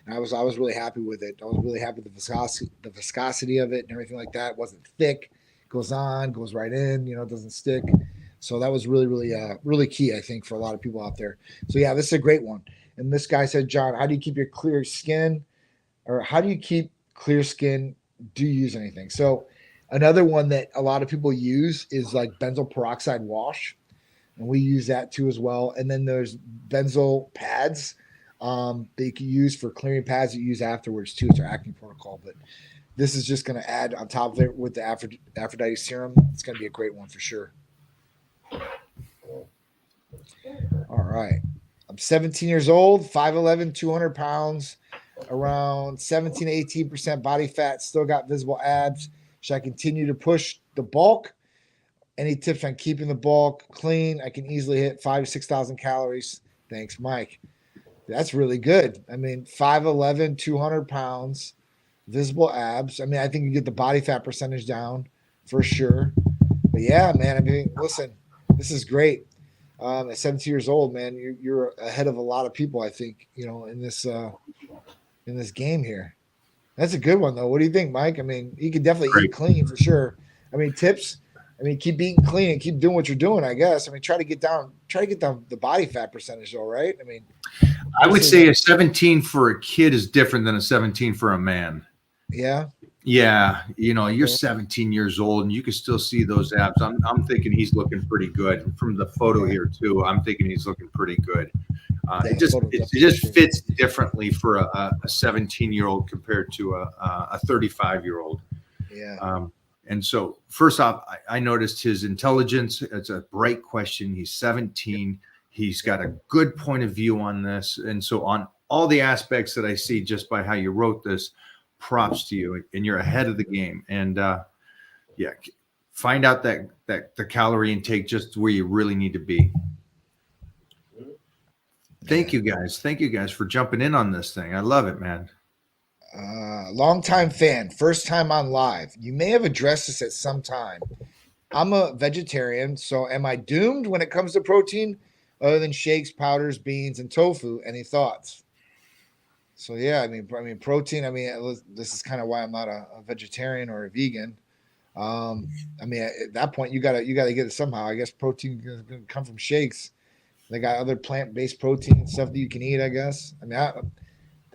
And I was really happy with it. I was really happy with the viscosity of it and everything like that. It wasn't thick, goes on, goes right in, it doesn't stick. So that was really, really, really key, I think, for a lot of people out there. So yeah, this is a great one. And this guy said, John, how do you keep your clear skin, or how do you keep clear skin? Do you use anything? So another one that a lot of people use is like benzoyl peroxide wash. And we use that too as well. And then there's benzoyl pads that you can use for clearing pads that you use afterwards too. It's our acne protocol. But this is just going to add on top of it with the Aphrodite serum. It's going to be a great one for sure. All right. I'm 17 years old, 5'11", 200 pounds. around 17 to 18% body fat, still got visible abs. Should I continue to push the bulk? Any tips on keeping the bulk clean? I can easily hit 5,000 to 6,000 calories. Thanks, Mike. That's really good. I mean, 5'11", 200 pounds, visible abs. I mean, I think you get the body fat percentage down for sure. But yeah, man, I mean, listen, this is great. At 17 years old, man, you're ahead of a lot of people, I think, in this game here. That's a good one, though. What do you think, Mike? I mean, you could definitely Great. eat clean for sure. I mean, tips. I mean, keep eating clean and keep doing what you're doing, I guess. I mean, try to get down the body fat percentage, though, right? I mean, I would say a 17 for a kid is different than a 17 for a man. yeah. Yeah, you're 17 years old and you can still see those abs. I'm thinking he's looking pretty good from the photo here too. I'm thinking he's looking pretty good. It just fits differently for a 17-year-old compared to a 35-year-old. Yeah. And so first off, I noticed his intelligence. It's a bright question. He's 17. He's got a good point of view on this. And so on all the aspects that I see just by how you wrote this, props to you, and you're ahead of the game. And find out that the calorie intake just where you really need to be. Thank you guys for jumping in on this thing. I love it, man. Longtime fan, first time on live. You may have addressed this at some time. I'm a vegetarian, so am I doomed when it comes to protein other than shakes, powders, beans, and tofu? Any thoughts? So yeah, I mean, protein. I mean, this is kind of why I'm not a vegetarian or a vegan. I mean, at that point, you gotta get it somehow. I guess protein is gonna come from shakes. They got other plant-based protein stuff that you can eat. I guess. I mean,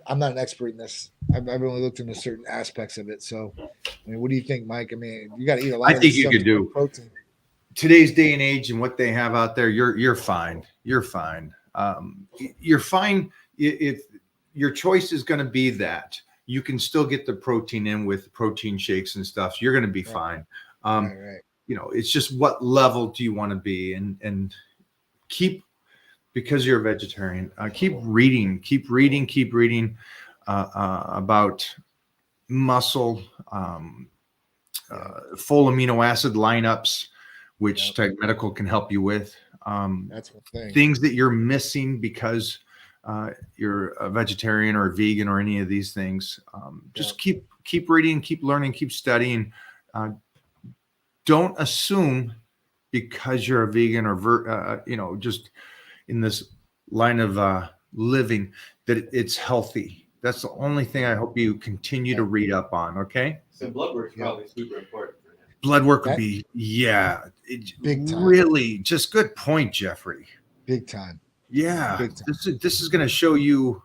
I'm not an expert in this. I've only looked into certain aspects of it. So, I mean, what do you think, Mike? I mean, you got to eat a lot. I think you could do protein. Today's day and age and what they have out there. You're fine. You're fine. You're fine if your choice is going to be that. You can still get the protein in with protein shakes and stuff. You're going to be fine. Right. It's just what level do you want to be, and keep, because you're a vegetarian, keep reading about muscle, full amino acid lineups, which Type Medical can help you with. That's one thing. Things that you're missing because you're a vegetarian or a vegan or any of these things. Just keep reading, keep learning, keep studying. Don't assume because you're a vegan or just in this line of living that it's healthy. That's the only thing I hope you continue to read up on. Okay. So blood work is probably super important for him. Blood work would be, big time. Really, just good point, Jeffrey. Big time. Yeah, Big time. This is going to show you,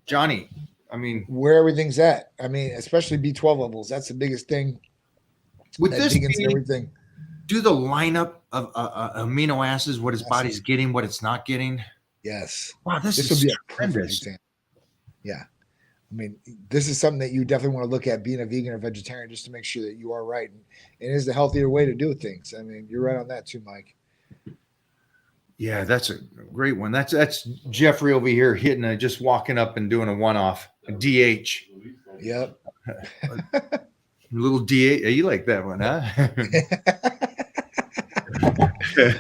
Johnny. I mean, where everything's at. I mean, especially B12 levels. That's the biggest thing. Would this and everything? Do the lineup of amino acids, what his body's getting, what it's not getting? Yes. Wow, this would be a tremendous. perfect example. Yeah. I mean, this is something that you definitely want to look at, being a vegan or vegetarian, just to make sure that you are right. And it is the healthier way to do things. I mean, you're right on that too, Mike. Yeah, that's a great one. That's Jeffrey over here just walking up and doing a one-off, a DH. Yep. A little DH. You like that one, huh?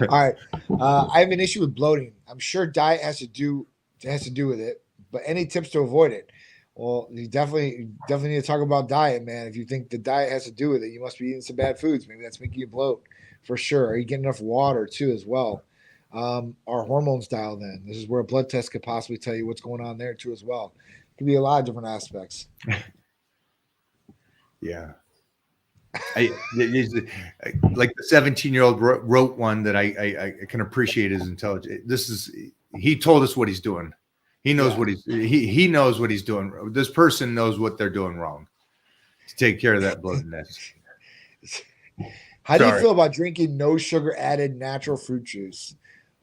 All right. I have an issue with bloating. I'm sure diet has to do with it, but any tips to avoid it? Well, you definitely need to talk about diet, man. If you think the diet has to do with it, you must be eating some bad foods. Maybe that's making you bloat for sure. Are you getting enough water too as well? Are hormones dialed in? This is where a blood test could possibly tell you what's going on there too as well. It could be a lot of different aspects. Yeah. Like the 17-year-old wrote one that I can appreciate his intelligence. He told us what he's doing. He knows what he knows what he's doing. This person knows what they're doing wrong to take care of that bloatedness. How do you feel about drinking no sugar added natural fruit juice?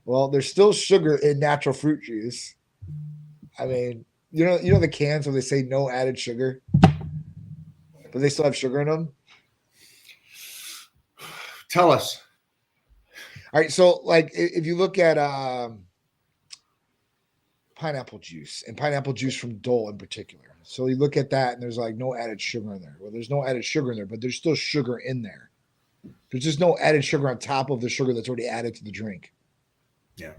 Well, there's still sugar in natural fruit juice. I mean, you know the cans where they say no added sugar, but they still have sugar in them. Tell us. All right, so like if you look at pineapple juice, and pineapple juice from Dole in particular. So you look at that and there's like no added sugar in there. Well, there's no added sugar in there, but there's still sugar in there. There's just no added sugar on top of the sugar that's already added to the drink. Yeah.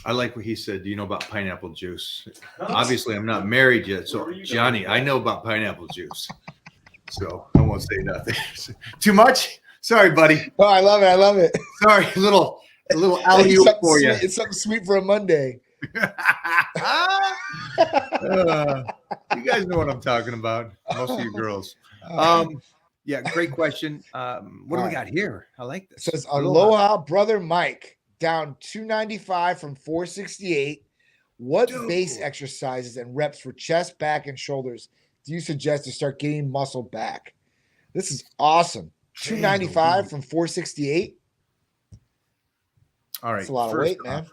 I like what he said. Do you know about pineapple juice? Obviously, I'm not married yet. So, Johnny, I know about pineapple juice. So I won't say nothing. Too much? Sorry, buddy. Oh, I love it. I love it. Sorry, a little alley-oop for you. It's something sweet for a Monday. You guys know what I'm talking about. Most of you girls. Yeah, great question. What do we got here? I like this. It says Aloha brother Mike, down 295 from 468. What base exercises and reps for chest, back, and shoulders do you suggest to start getting muscle back? This is awesome. 295 from 468. All right. That's a lot of weight, man.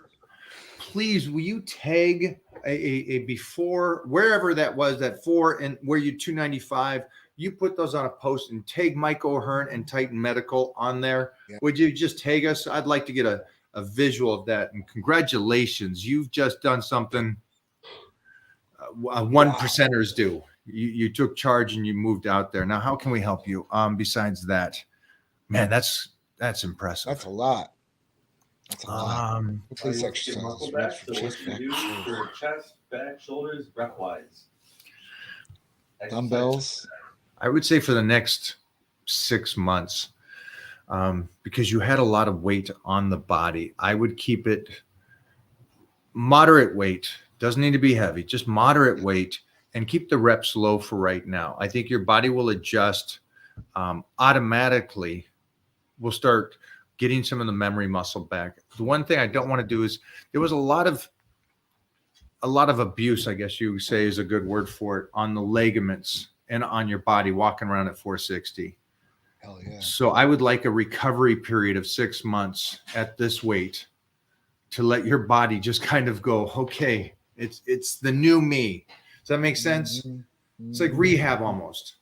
Please, will you tag a before, wherever that was, that 4 and where you 295, you put those on a post and tag Mike O'Hearn and Titan Medical on there. Yeah. Would you just tag us? I'd like to get a visual of that. And congratulations. You've just done something one percenters do. You took charge and you moved out there. Now, how can we help you? Besides that, man, that's impressive. That's a lot. That's a lot. Please exercise. Muscle back, so what you do for chest, back, shoulders, rep wise. Dumbbells. I would say for the next 6 months, because you had a lot of weight on the body, I would keep it moderate weight. Doesn't need to be heavy, just moderate weight, and keep the reps low for right now. I think your body will adjust automatically. We'll start getting some of the memory muscle back. The one thing I don't want to do is there was a lot of abuse, I guess you would say is a good word for it, on the ligaments and on your body walking around at 460. Hell yeah. So I would like a recovery period of 6 months at this weight to let your body just kind of go, okay, it's the new me. Does that make sense? Mm-hmm. It's like rehab almost.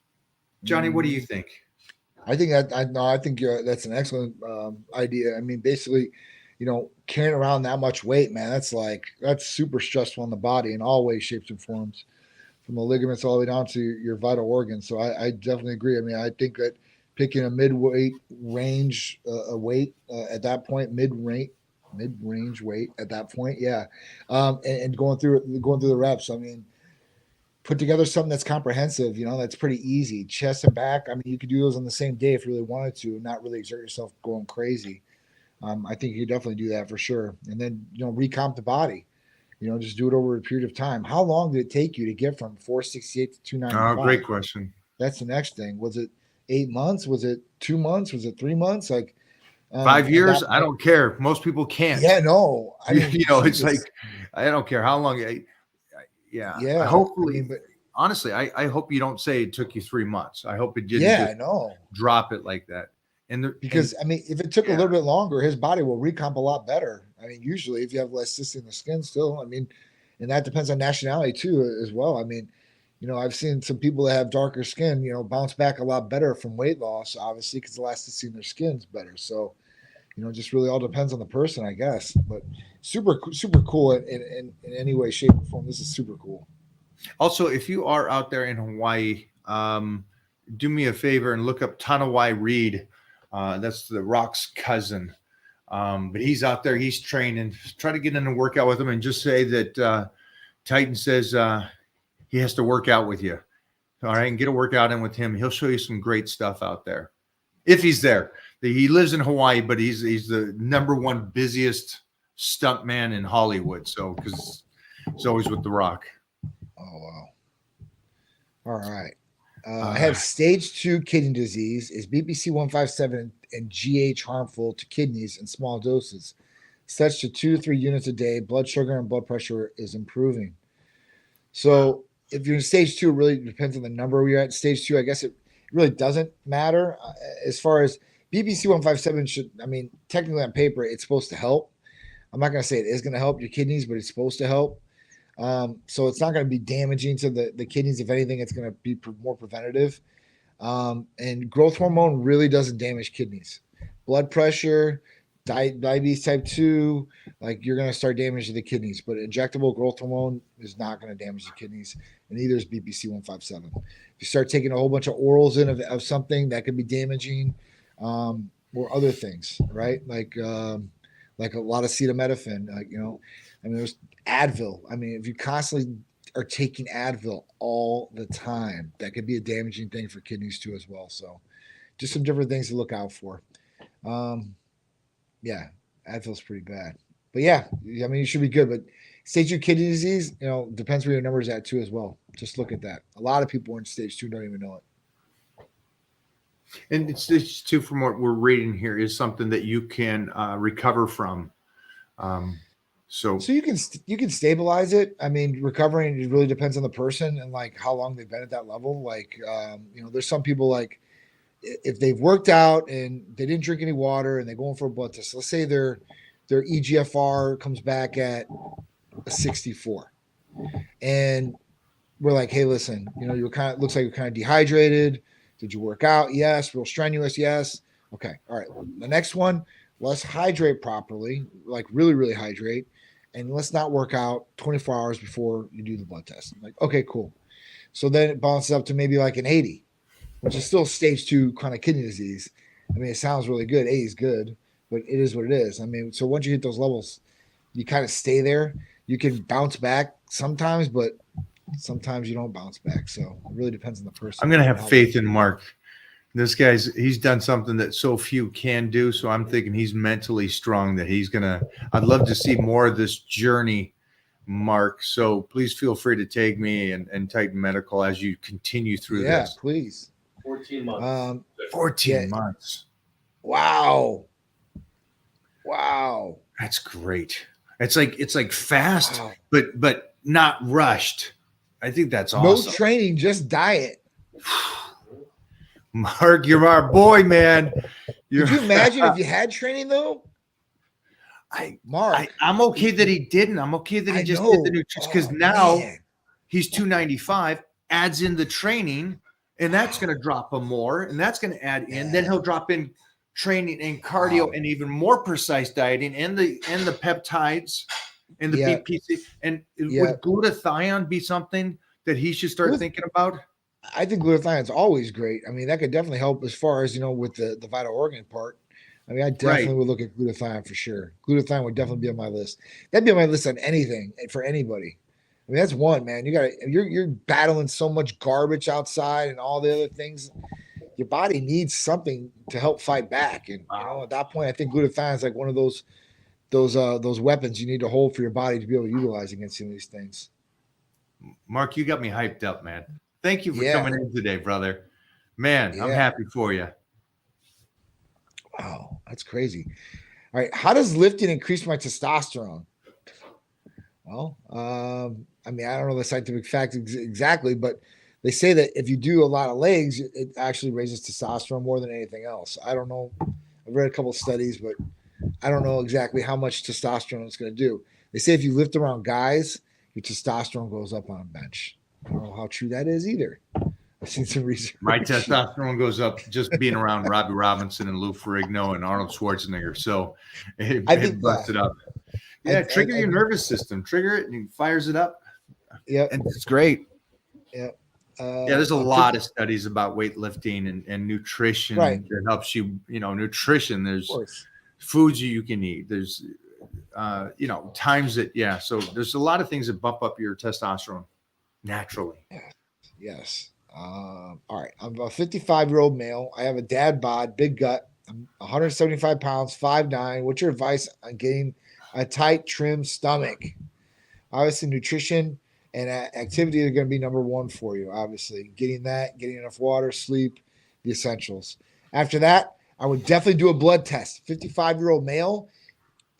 Johnny, what do you think? I think that's an excellent idea. I mean, basically, carrying around that much weight, man, that's super stressful on the body in all ways, shapes, and forms, from the ligaments all the way down to your vital organs. So I definitely agree. I mean, I think that picking a mid-weight range, weight at that point, mid-range weight at that point, yeah, and going through the reps. I mean, put together something that's comprehensive, that's pretty easy. Chest and back, I mean, you could do those on the same day if you really wanted to, and not really exert yourself going crazy. I think you could definitely do that for sure. And then, recomp the body, just do it over a period of time. How long did it take you to get from 468 to 295? Oh, great question. That's the next thing. Was it 8 months? Was it 2 months? Was it 3 months? 5 years? I don't care. Most people can't. Yeah, no. I mean, it's like, I don't care how long. Yeah. Hopefully, honestly, I hope you don't say it took you 3 months. I hope it didn't drop it like that. Because if it took a little bit longer, his body will recomp a lot better. I mean, usually if you have elasticity in the skin still, and that depends on nationality too, as well. I mean, I've seen some people that have darker skin, bounce back a lot better from weight loss, obviously, because elasticity in their skin is better. So, just really all depends on the person, I guess. But super, super cool in any way, shape, or form. This is super cool. Also, if you are out there in Hawaii, do me a favor and look up Tanawai Reed. That's the Rock's cousin. But he's out there, he's training. Try to get in a workout with him and just say that Titan says he has to work out with you. All right, and get a workout in with him. He'll show you some great stuff out there. If he's there. He lives in Hawaii, but he's the #1 busiest stunt man in Hollywood. So, because he's always with The Rock. Oh, wow. All right. I have stage 2 kidney disease. Is BPC 157 and GH harmful to kidneys in small doses? Such to 2 to 3 units a day. Blood sugar and blood pressure is improving. So if you're in stage 2, it really depends on the number you're at. Stage 2, I guess it really doesn't matter. As far as BPC 157 technically on paper, it's supposed to help. I'm not going to say it is going to help your kidneys, but it's supposed to help. So it's not going to be damaging to the kidneys. If anything, it's going to be more preventative. And growth hormone really doesn't damage kidneys. Blood pressure, diabetes type 2, like you're going to start damaging the kidneys. But injectable growth hormone is not going to damage the kidneys, and neither is BPC 157. If you start taking a whole bunch of orals in of something, that could be damaging, or other things, right? Like a lot of acetaminophen, I mean, there's Advil. I mean, if you constantly are taking Advil all the time, that could be a damaging thing for kidneys too as well. So just some different things to look out for. Yeah, Advil's pretty bad. But yeah, I mean, you should be good. But stage 2 kidney disease, depends where your number's at too as well. Just look at that. A lot of people in stage 2 don't even know it. And stage 2, from what we're reading here, is something that you can recover from. So you can stabilize it. I mean, recovering, it really depends on the person and like how long they've been at that level. Like, there's some people, like, if they've worked out and they didn't drink any water and they're going for a blood test, let's say their EGFR comes back at a 64, and we're like, hey, listen, looks like you're kind of dehydrated. Did you work out? Yes. Real strenuous? Yes. Okay. All right. The next one, let's hydrate properly, like really, really hydrate, and let's not work out 24 hours before you do the blood test. I'm like, okay, cool. So then it balances up to maybe like an 80, which is still stage 2 chronic kidney disease. I mean, it sounds really good. 80 is good, but it is what it is. I mean, so once you hit those levels, you kind of stay there. You can bounce back sometimes, but sometimes you don't bounce back. So it really depends on the person. I'm going to have faith in Mark. This he's done something that so few can do. So I'm thinking he's mentally strong, that I'd love to see more of this journey, Mark. So please feel free to take me and Titan Medical as you continue through this. Yeah, please. 14 months. 14 months. Wow. That's great. It's like fast, Wow. but not rushed. I think that's No awesome. training, just diet. Mark, you're our boy, man. Could you imagine if you had training though? Mark, I'm okay that he didn't. I'm okay that he did the nutrition, because now he's 295, adds in the training, and that's going to drop him more, and that's going to add in. Then he'll drop in training and cardio and even more precise dieting and the peptides and the BPC. And would glutathione be something that he should start thinking about? I think glutathione is always great. I mean, that could definitely help as far as, with the vital organ part. I mean, I definitely would look at glutathione for sure. Glutathione would definitely be on my list. That'd be on my list on anything for anybody. I mean, that's one, man. You're battling so much garbage outside and all the other things. Your body needs something to help fight back. And at that point, I think glutathione is like one of those weapons you need to hold for your body to be able to utilize against some of these things. Mark, you got me hyped up, man. Thank you for coming in today, brother. Man, I'm happy for you. Wow, that's crazy. All right, how does lifting increase my testosterone? Well, I mean, I don't know the scientific facts exactly, but they say that if you do a lot of legs, it actually raises testosterone more than anything else. I don't know. I've read a couple of studies, but I don't know exactly how much testosterone it's going to do. They say if you lift around guys, your testosterone goes up on a bench. I don't know how true that is either. I've seen some research. My testosterone goes up just being around Robbie Robinson and Lou Ferrigno and Arnold Schwarzenegger. So it busts it up. Yeah, trigger your nervous system. Trigger it and it fires it up. Yeah, and it's great. Yeah. There's a lot of studies about weightlifting and nutrition that helps you. Nutrition. There's foods you can eat. There's times that so there's a lot of things that bump up your testosterone naturally. Yes. All right. I'm a 55-year-old male. I have a dad bod, big gut. I'm 175 pounds, 5'9". What's your advice on getting a tight, trim stomach? Obviously, nutrition and activity are going to be number one for you. Obviously, getting enough water, sleep, the essentials. After that, I would definitely do a blood test. 55-year-old male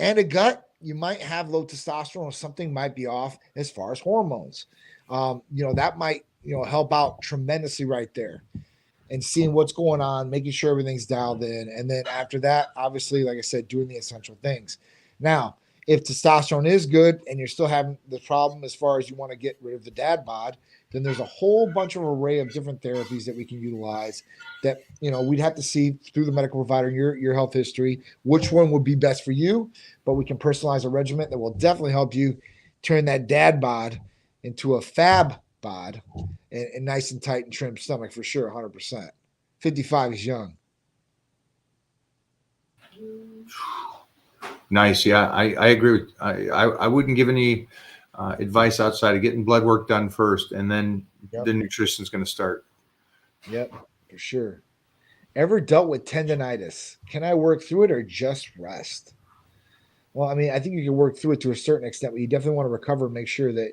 and a gut, you might have low testosterone or something might be off as far as hormones. That might, help out tremendously right there, and seeing what's going on, making sure everything's dialed in. And then after that, obviously, like I said, doing the essential things. Now, if testosterone is good and you're still having the problem as far as you want to get rid of the dad bod, then there's a whole bunch of array of different therapies that we can utilize that, we'd have to see through the medical provider and your health history, which one would be best for you, but we can personalize a regimen that will definitely help you turn that dad bod into a fab bod and nice and tight and trim stomach for sure, 100%. 55 is young. Nice. Yeah, I agree with. I wouldn't give any advice outside of getting blood work done first, and then the nutrition's going to start. Yep, for sure. Ever dealt with tendonitis? Can I work through it or just rest? Well, I mean, I think you can work through it to a certain extent, but you definitely want to recover and make sure that,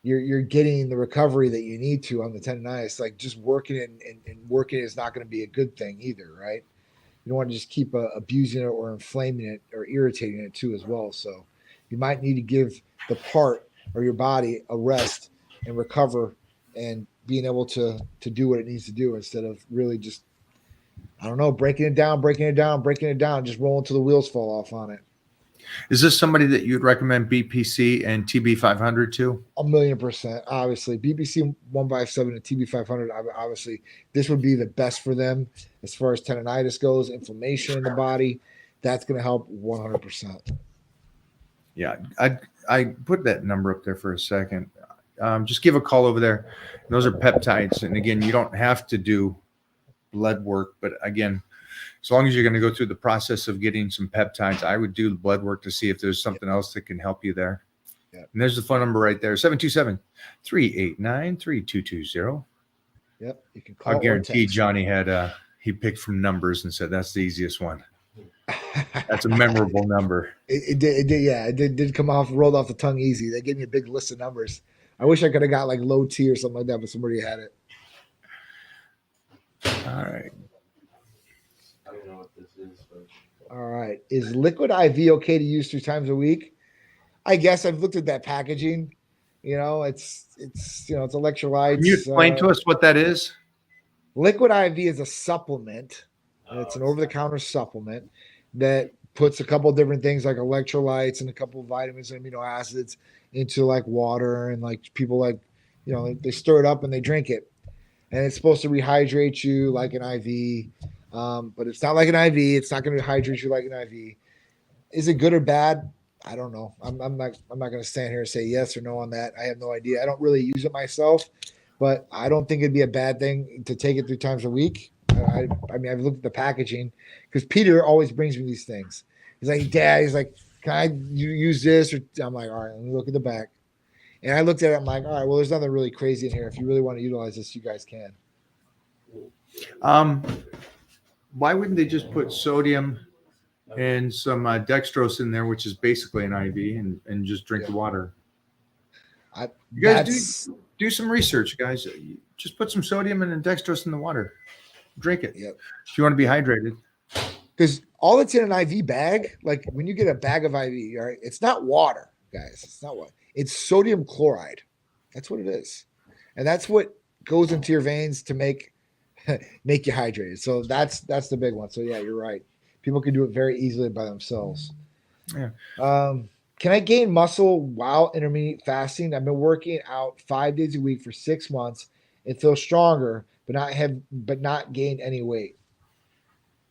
you're getting the recovery that you need to on the tendonitis. Like just working it and working it is not going to be a good thing either, right? You don't want to just keep abusing it or inflaming it or irritating it too as well. So you might need to give the part or your body a rest and recover and being able to do what it needs to do instead of really just, I don't know, breaking it down, just rolling till the wheels fall off on it. Is this somebody that you'd recommend BPC and TB 500 to? 1,000,000%. Obviously, BPC 157 and TB 500. Obviously, this would be the best for them as far as tendonitis goes, inflammation in the body. That's going to help 100%. Yeah, I put that number up there for a second. Just give a call over there. Those are peptides, and again, you don't have to do blood work, but again, as long as you're going to go through the process of getting some peptides, I would do blood work to see if there's something else that can help you there. Yep. And there's the phone number right there, 727-389-3220. Yep, you can call. I guarantee Johnny had he picked from numbers and said that's the easiest one. That's a memorable number. It did. Yeah, it did come off, rolled off the tongue easy. They gave me a big list of numbers. I wish I could have got like low T or something like that, but somebody had it. All right. I don't know what this is, but All right. Is liquid IV okay to use 3 times a week? I guess I've looked at that packaging. It's electrolytes. Can you explain to us what that is? Liquid IV is a supplement. It's an over-the-counter supplement that puts a couple of different things like electrolytes and a couple of vitamins and amino acids into like water, and like people they stir it up and they drink it, and it's supposed to rehydrate you like an IV, but it's not like an IV. It's not going to hydrate you like an IV. Is it good or bad? I don't know. I'm not going to stand here and say yes or no on that. I have no idea. I don't really use it myself, but I don't think it'd be a bad thing to take it 3 times a week. I mean, I've looked at the packaging because Peter always brings me these things. He's like, Dad, he's like, can I use this? Or I'm like, all right, let me look at the back. And I looked at it. I'm like, all right, well, there's nothing really crazy in here. If you really want to utilize this, you guys can. Why wouldn't they just put sodium and some dextrose in there, which is basically an IV, and just drink the water? You guys do some research, guys. Just put some sodium and dextrose in the water. Drink it. Yep. If you want to be hydrated. Because all that's in an IV bag, like when you get a bag of IV, all right, it's not water, guys. It's not water. It's sodium chloride. That's what it is. And that's what goes into your veins to make you hydrated. So that's the big one. So yeah, you're right. People can do it very easily by themselves. Yeah. Can I gain muscle while intermittent fasting? I've been working out 5 days a week for 6 months and feel stronger, but not gain any weight.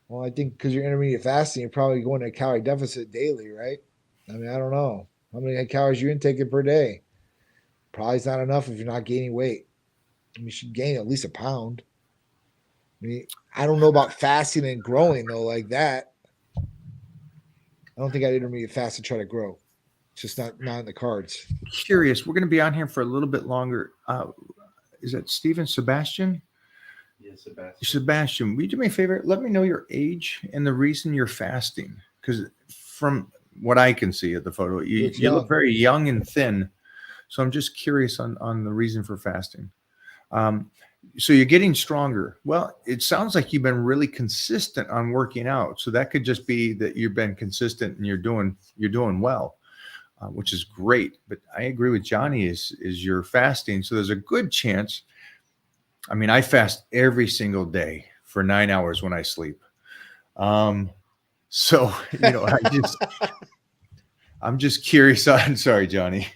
Well, I think because you're intermediate fasting, you're probably going to a calorie deficit daily, right? I mean, I don't know how many calories you're intaking per day. Probably not enough if you're not gaining weight. I mean, you should gain at least a pound. I mean, I don't know about fasting and growing though, like that. I don't think I'd intermediate fast to try to grow. It's just not in the cards. Curious. We're going to be on here for a little bit longer. Is that Sebastian? yes, Sebastian. Sebastian, will you do me a favor? Let me know your age and the reason you're fasting. Because from what I can see of the photo, you look very young and thin. So I'm just curious on the reason for fasting. So you're getting stronger. Well, it sounds like you've been really consistent on working out. So that could just be that you've been consistent and you're doing well, which is great. But I agree with Johnny is you're fasting. So there's a good chance. I mean, I fast every single day for 9 hours when I sleep. So, I'm just curious on, sorry, Johnny.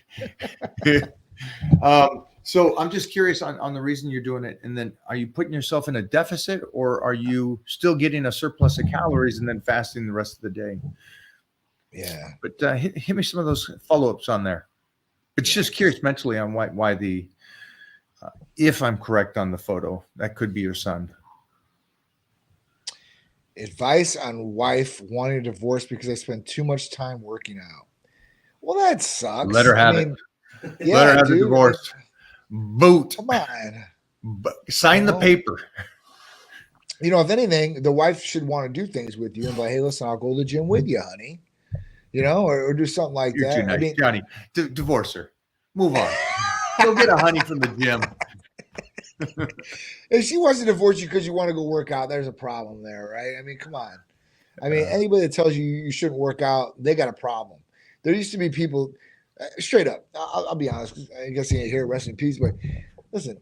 So I'm just curious on the reason you're doing it. And then are you putting yourself in a deficit, or are you still getting a surplus of calories and then fasting the rest of the day? Yeah. But hit me some of those follow-ups on there. It's just curious mentally on why the, if I'm correct on the photo, that could be your son. Advice on wife wanting a divorce because I spend too much time working out. Well, that sucks. Let her have it. Yeah, Let her have the dude. divorce. Boot. Come on. Sign the paper. If anything, the wife should want to do things with you and be like, hey, listen, I'll go to the gym with you, honey. Or do something like You're that. too nice, Johnny. Divorce her. Move on. Go get a honey from the gym. If she wants to divorce you because you want to go work out, there's a problem there, right? I mean, come on. I mean, anybody that tells you you shouldn't work out, they got a problem. There used to be people, straight up, I'll be honest, I guess you ain't here, rest in peace, but listen,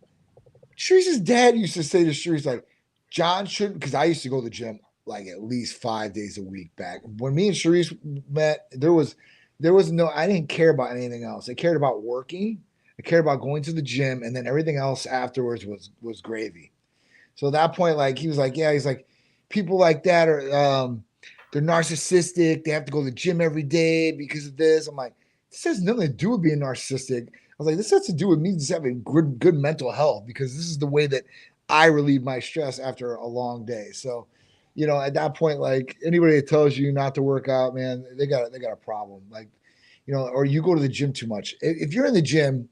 Sharice's dad used to say to Sharice, like, John shouldn't, because I used to go to the gym like at least 5 days a week back. When me and Sharice met, there was no, I didn't care about anything else. I cared about working. I cared about going to the gym, and then everything else afterwards was gravy. So at that point, like, he was like, yeah, he's like, people like that are they're narcissistic. They have to go to the gym every day because of this. I'm like, this has nothing to do with being narcissistic. I was like, this has to do with me just having good mental health, because this is the way that I relieve my stress after a long day. So, at that point, like, anybody that tells you not to work out, man, they got a problem. Like, or you go to the gym too much. If you're in the gym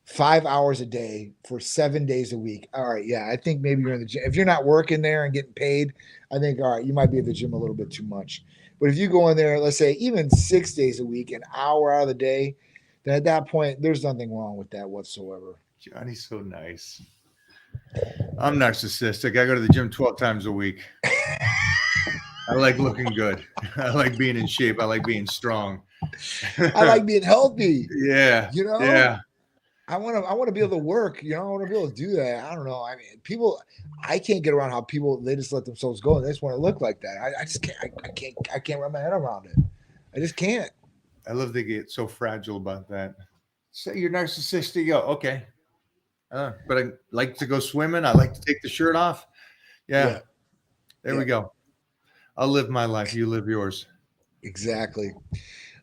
5 hours a day for 7 days a week, all right, yeah, I think maybe you're in the gym. If you're not working there and getting paid, I think, all right, you might be at the gym a little bit too much. But if you go in there, let's say even 6 days a week, an hour out of the day, then at that point, there's nothing wrong with that whatsoever. Johnny's so nice. I'm narcissistic. I go to the gym 12 times a week. I like looking good. I like being in shape. I like being strong. I like being healthy. Yeah. Yeah. I want to be able to work. I want to be able to do that. I don't know. I mean, I can't get around how people, they just let themselves go and they just want to look like that. I just can't. I can't wrap my head around it. I just can't. I love they get so fragile about that. Say you're narcissistic. Yo, okay. But I like to go swimming. I like to take the shirt off. Yeah. There we go. I'll live my life. You live yours. Exactly.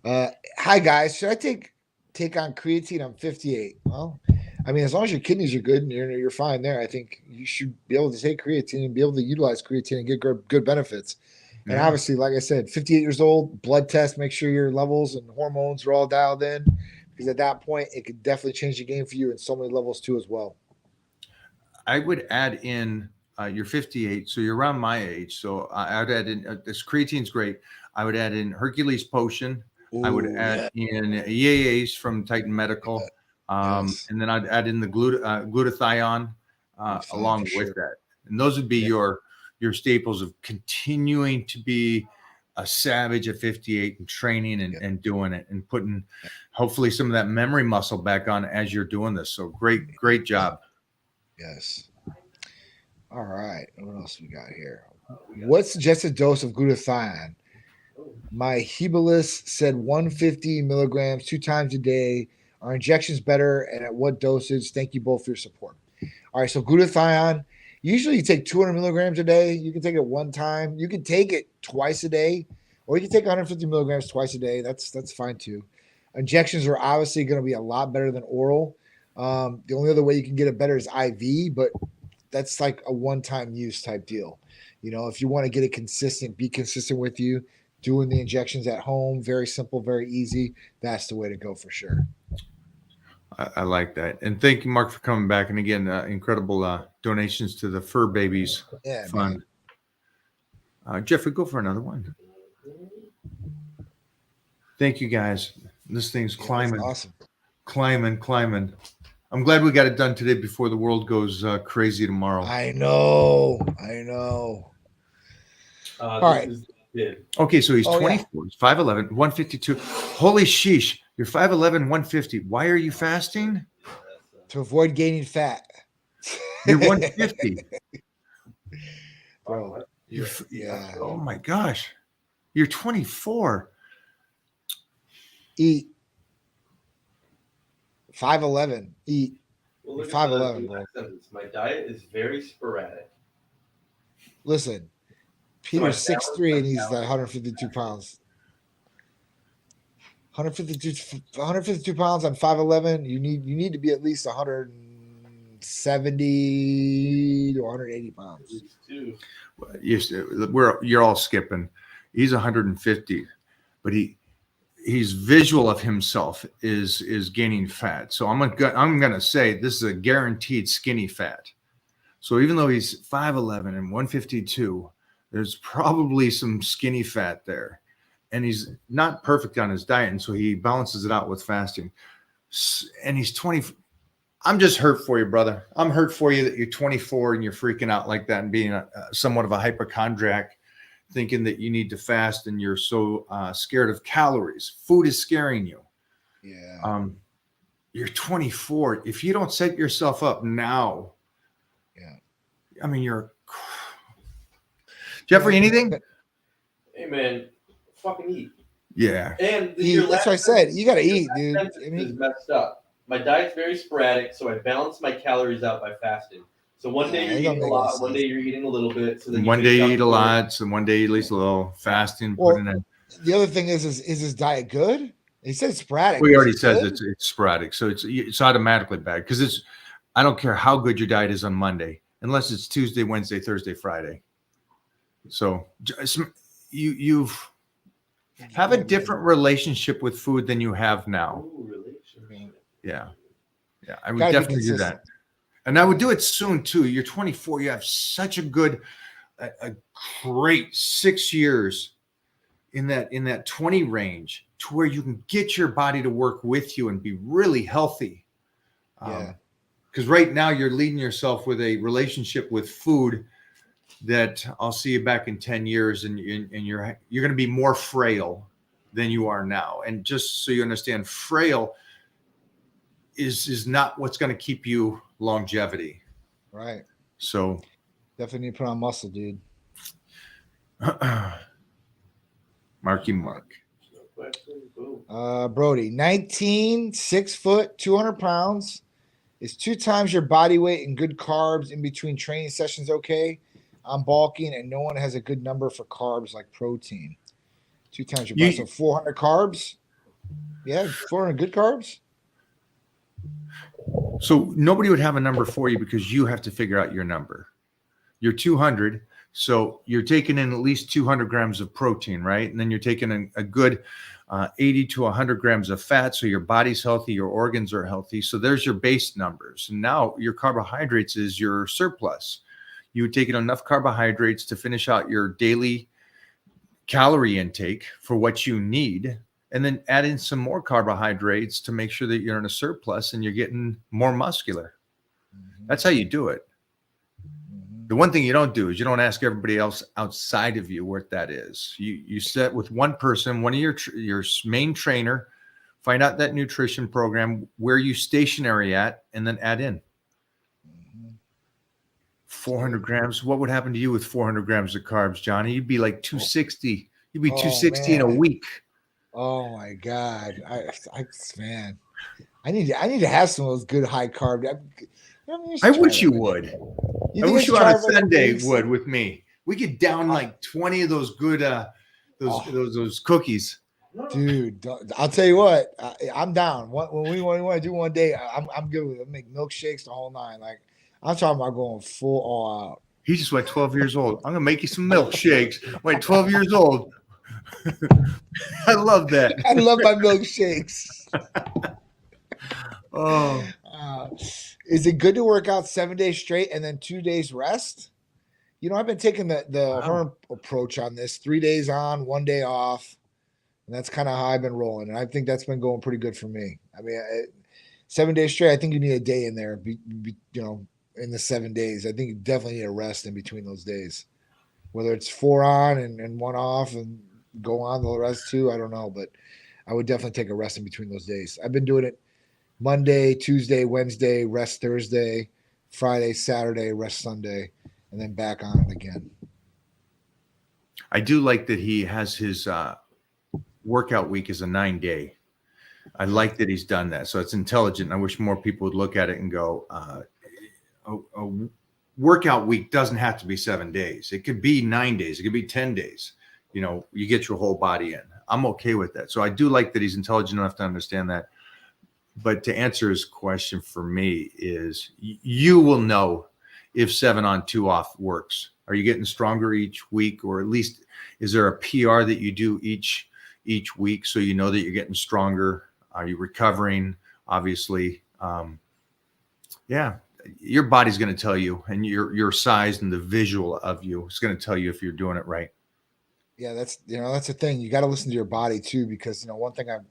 Hi guys. Should I take on creatine? I'm 58. Well, I mean, as long as your kidneys are good and you're fine there, I think you should be able to take creatine and be able to utilize creatine and get good benefits. And obviously, like I said, 58 years old, blood test, make sure your levels and hormones are all dialed in, because at that point, it could definitely change the game for you in so many levels too as well. I would add in, you're 58, so you're around my age. So I would add in, this creatine's great. I would add in Hercules Potion. Ooh, I would add in EAAs from Titan Medical. And then I'd add in the glutathione along with that. And those would be your staples of continuing to be a savage at 58 and training and doing it and putting hopefully some of that memory muscle back on as you're doing this. So great job. Yes. All right. What else we got here? What's suggested dose of glutathione? My hebalist said 150 milligrams 2 times a day. Are injections better, and at what dosage? Thank you both for your support. All right. So glutathione, usually you take 200 milligrams a day. You can take it one time. You can take it twice a day, or you can take 150 milligrams twice a day. That's fine too. Injections are obviously going to be a lot better than oral. The only other way you can get it better is IV, but that's like a one-time use type deal. If you want to get it consistent, be consistent with you, doing the injections at home, very simple, very easy. That's the way to go for sure. I like that. And thank you, Mark, for coming back. And again, incredible donations to the Fur Babies Fund. Jeffrey, go for another one. Thank you, guys. This thing's climbing. Awesome. Climbing. I'm glad we got it done today before the world goes crazy tomorrow. I know. All right. Okay, so he's 24. He's 5'11", 152. Holy sheesh. You're 5'11", 150. Why are you fasting? To avoid gaining fat. You're 150. Bro, Oh, my gosh. You're 24. Eat. 5'11". Eat. Well, You're look at the 5'11", bro. last sentence. My diet is very sporadic. Listen, So I Peter's balance 6'3" my and he's calories. 152 pounds. 152 pounds on 5'11". You need to be at least 170 to 180 pounds. Too. You're all skipping. He's 150, but he's visual of himself is gaining fat. So I'm gonna say this is a guaranteed skinny fat. So even though he's 5'11" and 152, there's probably some skinny fat there, and he's not perfect on his diet, and so he balances it out with fasting. And he's 20. I'm just hurt for you, brother. I'm hurt for you that you're 24 and you're freaking out like that and being somewhat of a hypochondriac, thinking that you need to fast and you're so scared of calories. Food is scaring you. Yeah. You're 24. If you don't set yourself up now, I mean, you're Jeffrey. Anything? Hey man, fucking eat. Yeah. And that's what I said. You gotta eat, dude. I mean, is messed up. My diet's very sporadic, so I balance my calories out by fasting. So one day you're eating a lot, one day you're eating a little bit. So then one day you eat a lot, so one day you eat a little. Fasting. Well, putting in. The other thing is his diet good? He said it's sporadic. Well, he already says it's sporadic, so it's automatically bad because I don't care how good your diet is on Monday, unless it's Tuesday, Wednesday, Thursday, Friday. So you have a different relationship with food than you have now. Yeah, I would definitely do that, and I would do it soon too. You're 24. You have such a great 6 years in that 20 range to where you can get your body to work with you and be really healthy. Because right now you're leading yourself with a relationship with food that I'll see you back in 10 years and you're going to be more frail than you are now. And just so you understand, frail is not what's going to keep you longevity. Right. So definitely need to put on muscle, dude. Marky Mark. Brody, 19, 6 foot, 200 pounds. Is 2 times your body weight and good carbs in between training sessions okay? I'm bulking and no one has a good number for carbs like protein. 2 times your body. So 400 carbs? Yeah, 400 good carbs? So nobody would have a number for you because you have to figure out your number. You're 200. So you're taking in at least 200 grams of protein, right? And then you're taking a good 80 to 100 grams of fat. So your body's healthy, your organs are healthy. So there's your base numbers. And now your carbohydrates is your surplus. You would take in enough carbohydrates to finish out your daily calorie intake for what you need, and then add in some more carbohydrates to make sure that you're in a surplus and you're getting more muscular. That's how you do it. The one thing you don't do is you don't ask everybody else outside of you what that is. You set with one person, one of your main trainer, find out that nutrition program, where you stationary at, and then add in 400 grams. What would happen to you with 400 grams of carbs, Johnny? You'd be like 260. You'd be 260 in a week. Oh my God. Man, I need to have some of those good high carb. I wish you would. I wish you on a Sunday would with me. We could down like 20 of those good those cookies. Dude, I'll tell you what, I'm down. When we want to do one day, I'm good with it. Make milkshakes the whole nine. Like I'm talking about going full all out. He just went 12 years old. I'm gonna make you some milkshakes. Wait, 12 years old. I love that. I love my milkshakes. Is it good to work out 7 days straight and then 2 days rest? You know, I've been taking the Herm approach on this: 3 days on, 1 day off. And that's kind of how I've been rolling. And I think that's been going pretty good for me. I mean, 7 days straight, I think you need a day in there, in the 7 days. I think you definitely need a rest in between those days. Whether it's 4 on and 1 off and go on the rest too, I don't know. But I would definitely take a rest in between those days. I've been doing it Monday, Tuesday, Wednesday, rest Thursday, Friday, Saturday, rest Sunday, and then back on it again. I do like that he has his workout week is a 9-day. I like that he's done that. So it's intelligent. I wish more people would look at it and go, a workout week doesn't have to be 7 days. It could be 9 days. It could be 10 days. You know, you get your whole body in. I'm okay with that. So I do like that he's intelligent enough to understand that. But to answer his question for me is you will know if 7 on 2 off works. Are you getting stronger each week, or at least is there a PR that you do each week so you know that you're getting stronger? Are you recovering? Obviously, yeah, your body's going to tell you, and your size and the visual of you is going to tell you if you're doing it right. Yeah, that's the thing. You got to listen to your body too, because one thing I've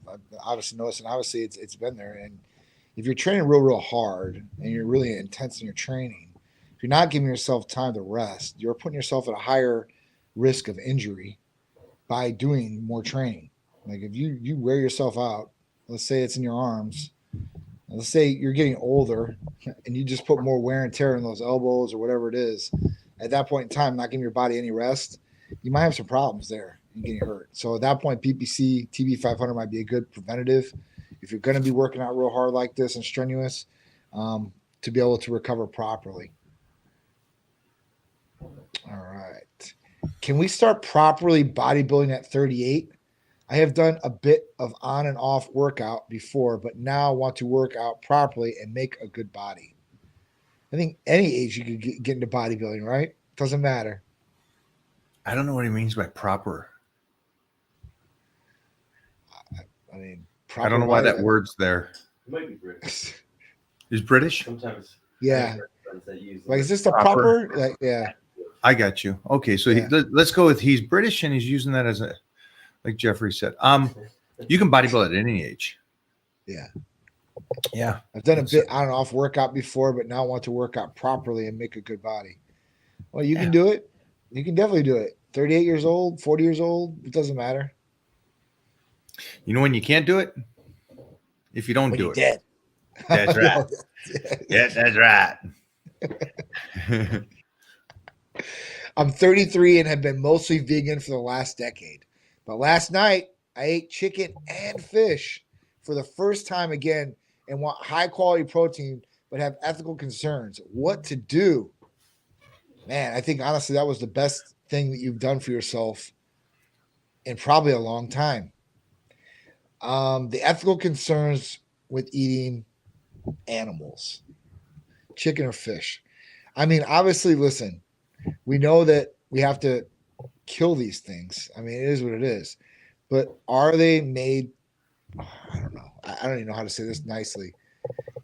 obviously noticed, and obviously it's been there. And if you're training real hard and you're really intense in your training, if you're not giving yourself time to rest, you're putting yourself at a higher risk of injury by doing more training. Like if you wear yourself out, let's say it's in your arms, let's say you're getting older and you just put more wear and tear in those elbows or whatever it is, at that point in time, not giving your body any rest, you might have some problems there and getting hurt. So at that point, PPC, TB500 might be a good preventative if you're going to be working out real hard like this and strenuous, to be able to recover properly. All right. Can we start properly bodybuilding at 38? I have done a bit of on and off workout before, but now want to work out properly and make a good body. I think any age you could get into bodybuilding, right? Doesn't matter. I don't know what he means by proper. I mean, I don't know why that word's there. It might be British. Is British? Sometimes. Yeah. That use Like, is this the proper? Like, yeah. I got you. Okay, so Yeah. let's go with he's British and he's using that as a, like Jeffrey said. You can bodybuild at any age. Yeah. Yeah. I've done a bit on and off workout before, but now want to work out properly and make a good body. Well, you can do it. You can definitely do it. 38 years old, 40 years old, it doesn't matter. You know when you can't do it? If you don't When do you're it. dead. That's right. Yeah, that's right. I'm 33 and have been mostly vegan for the last decade. But last night, I ate chicken and fish for the first time again and want high quality protein, but have ethical concerns. What to do? Man, I think honestly that was the best thing that you've done for yourself in probably a long time. The ethical concerns with eating animals, chicken or fish. I mean, obviously, listen, we know that we have to kill these things. I mean, it is what it is. But are they made? I don't know. I don't even know how to say this nicely.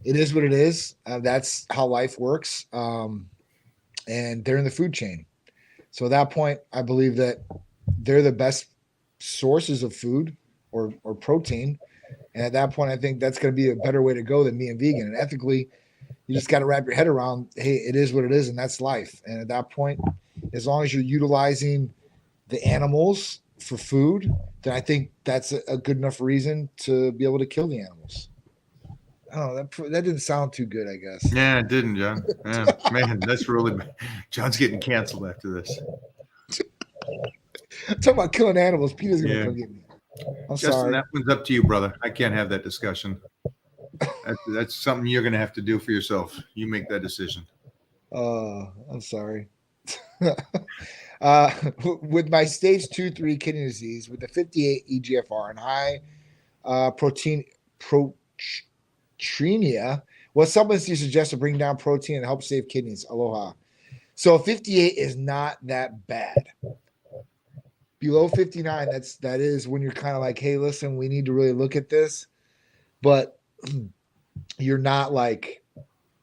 It is what it is. That's how life works. And they're in the food chain. So at that point, I believe that they're the best sources of food or protein. And at that point, I think that's going to be a better way to go than being vegan. And ethically, you just got to wrap your head around, hey, it is what it is, and that's life. And at that point, as long as you're utilizing the animals for food, then I think that's a good enough reason to be able to kill the animals. Oh, that didn't sound too good, I guess. Yeah, it didn't, John. Yeah, man, that's really bad. John's getting canceled after this. I'm talking about killing animals. Peter's going to come get me. I'm Justin, sorry. that one's up to you, brother. I can't have that discussion. That's something you're going to have to do for yourself. You make that decision. I'm sorry. With my stage 2-3 kidney disease, with the 58 EGFR and high proteinuria, what supplements do you suggest to bring down protein and help save kidneys? Aloha. So 58 is not that bad. Below 59, that is when you're kind of like, hey, listen, we need to really look at this. But you're not like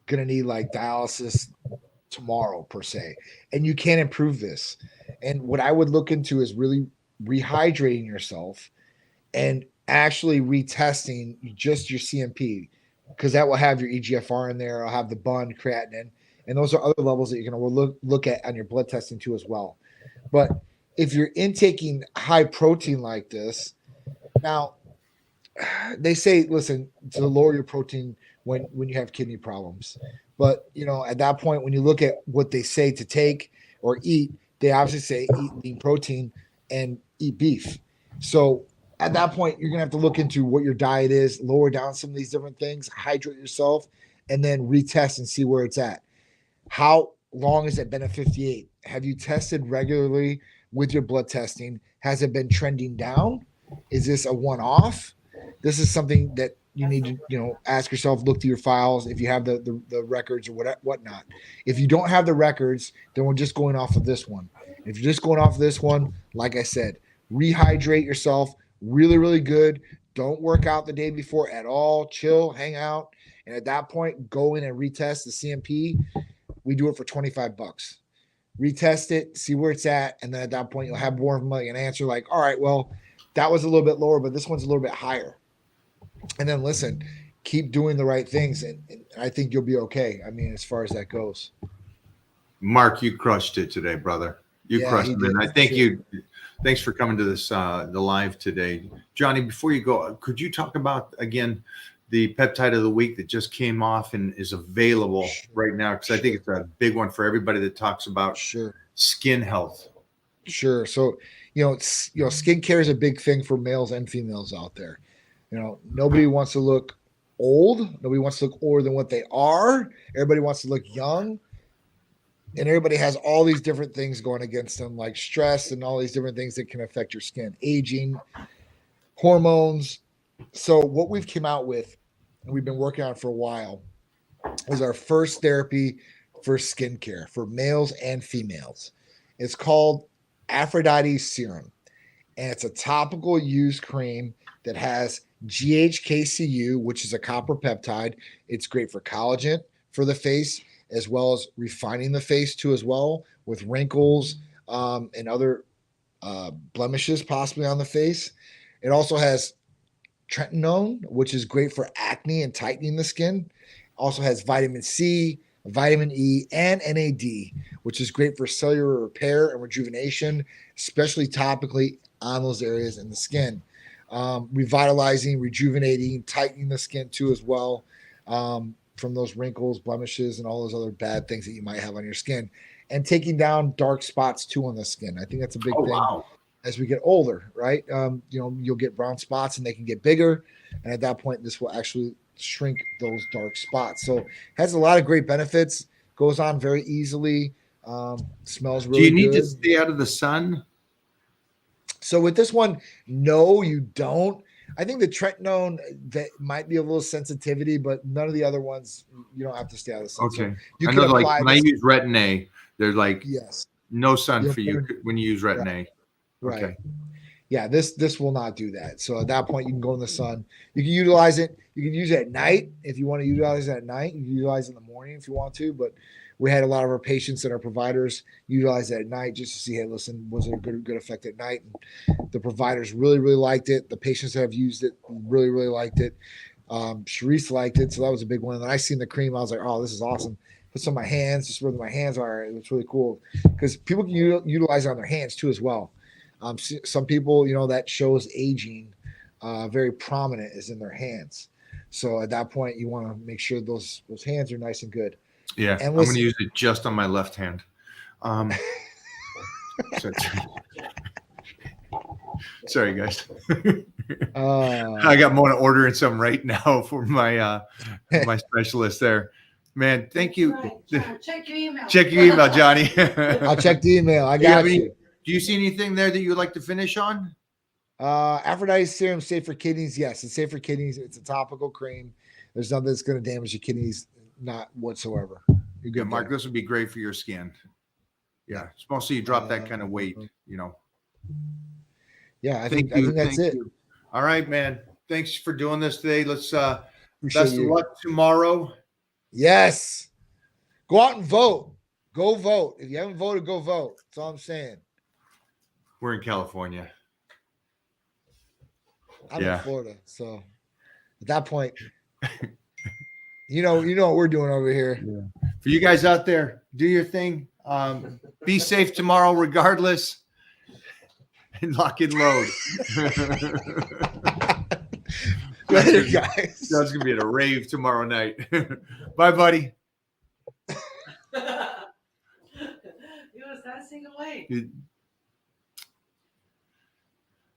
gonna need like dialysis tomorrow per se, and you can't improve this. And what I would look into is really rehydrating yourself and actually retesting just your CMP, because that will have your EGFR in there. I'll have the bun creatinine, and those are other levels that you're gonna look at on your blood testing too as well. But if you're intaking high protein like this, now they say, listen, to lower your protein when you have kidney problems. But, at that point, when you look at what they say to take or eat, they obviously say eat lean protein and eat beef. So at that point, you're going to have to look into what your diet is, lower down some of these different things, hydrate yourself, and then retest and see where it's at. How long has it been at 58? Have you tested regularly with your blood testing? Has it been trending down? Is this a one-off? This is something that you need to, ask yourself, look through your files if you have the records or whatnot. If you don't have the records, then we're just going off of this one. If you're just going off of this one, like I said, rehydrate yourself really, really good. Don't work out the day before at all. Chill, hang out. And at that point, go in and retest the CMP. We do it for $25. Retest it, see where it's at. And then at that point, you'll have more of an answer like, all right, well, that was a little bit lower, but this one's a little bit higher. And then listen, keep doing the right things. And I think you'll be okay. I mean, as far as that goes. Mark, you crushed it today, brother. You crushed it. And I thank you. Thanks for coming to this, the live today. Johnny, before you go, could you talk about, again, the peptide of the week that just came off and is available right now? Because I think it's a big one for everybody that talks about skin health. Sure. So, skincare is a big thing for males and females out there. Nobody wants to look old. Nobody wants to look older than what they are. Everybody wants to look young. And everybody has all these different things going against them, like stress and all these different things that can affect your skin, aging, hormones. So what we've come out with, and we've been working on for a while, is our first therapy for skincare for males and females. It's called Aphrodite Serum, and it's a topical use cream that has GHKCU, which is a copper peptide. It's great for collagen for the face, as well as refining the face too, as well, with wrinkles and other blemishes possibly on the face. It also has tretinoin, which is great for acne and tightening the skin. Also has vitamin C, vitamin E, and NAD, which is great for cellular repair and rejuvenation, especially topically on those areas in the skin. Revitalizing, rejuvenating, tightening the skin too as well, from those wrinkles, blemishes, and all those other bad things that you might have on your skin, and taking down dark spots too on the skin. I think that's a big thing. Wow. As we get older, right? You'll get brown spots and they can get bigger. And at that point, this will actually shrink those dark spots. So it has a lot of great benefits, goes on very easily, smells really good. Do you need to stay out of the sun? So with this one, no, you don't. I think the tretinoin, that might be a little sensitivity, but none of the other ones, you don't have to stay out of the sun. Okay. So you I know, like when I use Retin-A, they're like, yes, no sun for you when you use Retin-A. Right. Okay. Right. Yeah, this will not do that. So at that point, you can go in the sun. You can utilize it. You can use it at night if you want to utilize it at night. You can utilize it in the morning if you want to. But we had a lot of our patients and our providers utilize it at night just to see, hey, listen, was it a good effect at night? And the providers really, really liked it. The patients that have used it really, really liked it. Sharice liked it. So that was a big one. And then I seen the cream. I was like, oh, this is awesome. Put some on my hands, just where my hands are. It was really cool because people can utilize it on their hands too as well. Some people, that shows aging very prominent is in their hands. So at that point, you want to make sure those hands are nice and good. Yeah, I'm going to use it just on my left hand. Sorry, guys. I got more to ordering some right now for my my specialist there. Man, thank you. Right, check your email. Check your email, Johnny. I'll check the email. I got you. Do you see anything there that you would like to finish on? Aphrodite Serum, safe for kidneys. Yes, it's safe for kidneys. It's a topical cream. There's nothing that's going to damage your kidneys, not whatsoever. You're good, Mark. This would be great for your skin. Yeah, it's mostly you drop that kind of weight, Yeah, I think that's it. You. All right, man. Thanks for doing this today. Let's best of luck tomorrow. Yes. Go out and vote. Go vote. If you haven't voted, go vote. That's all I'm saying. We're in California. I'm in Florida. So at that point, you know what we're doing over here. Yeah. For you guys out there, do your thing. Be safe tomorrow regardless. And lock and load. Later, guys. That's gonna be at a rave tomorrow night. Bye, buddy. You was dancing away.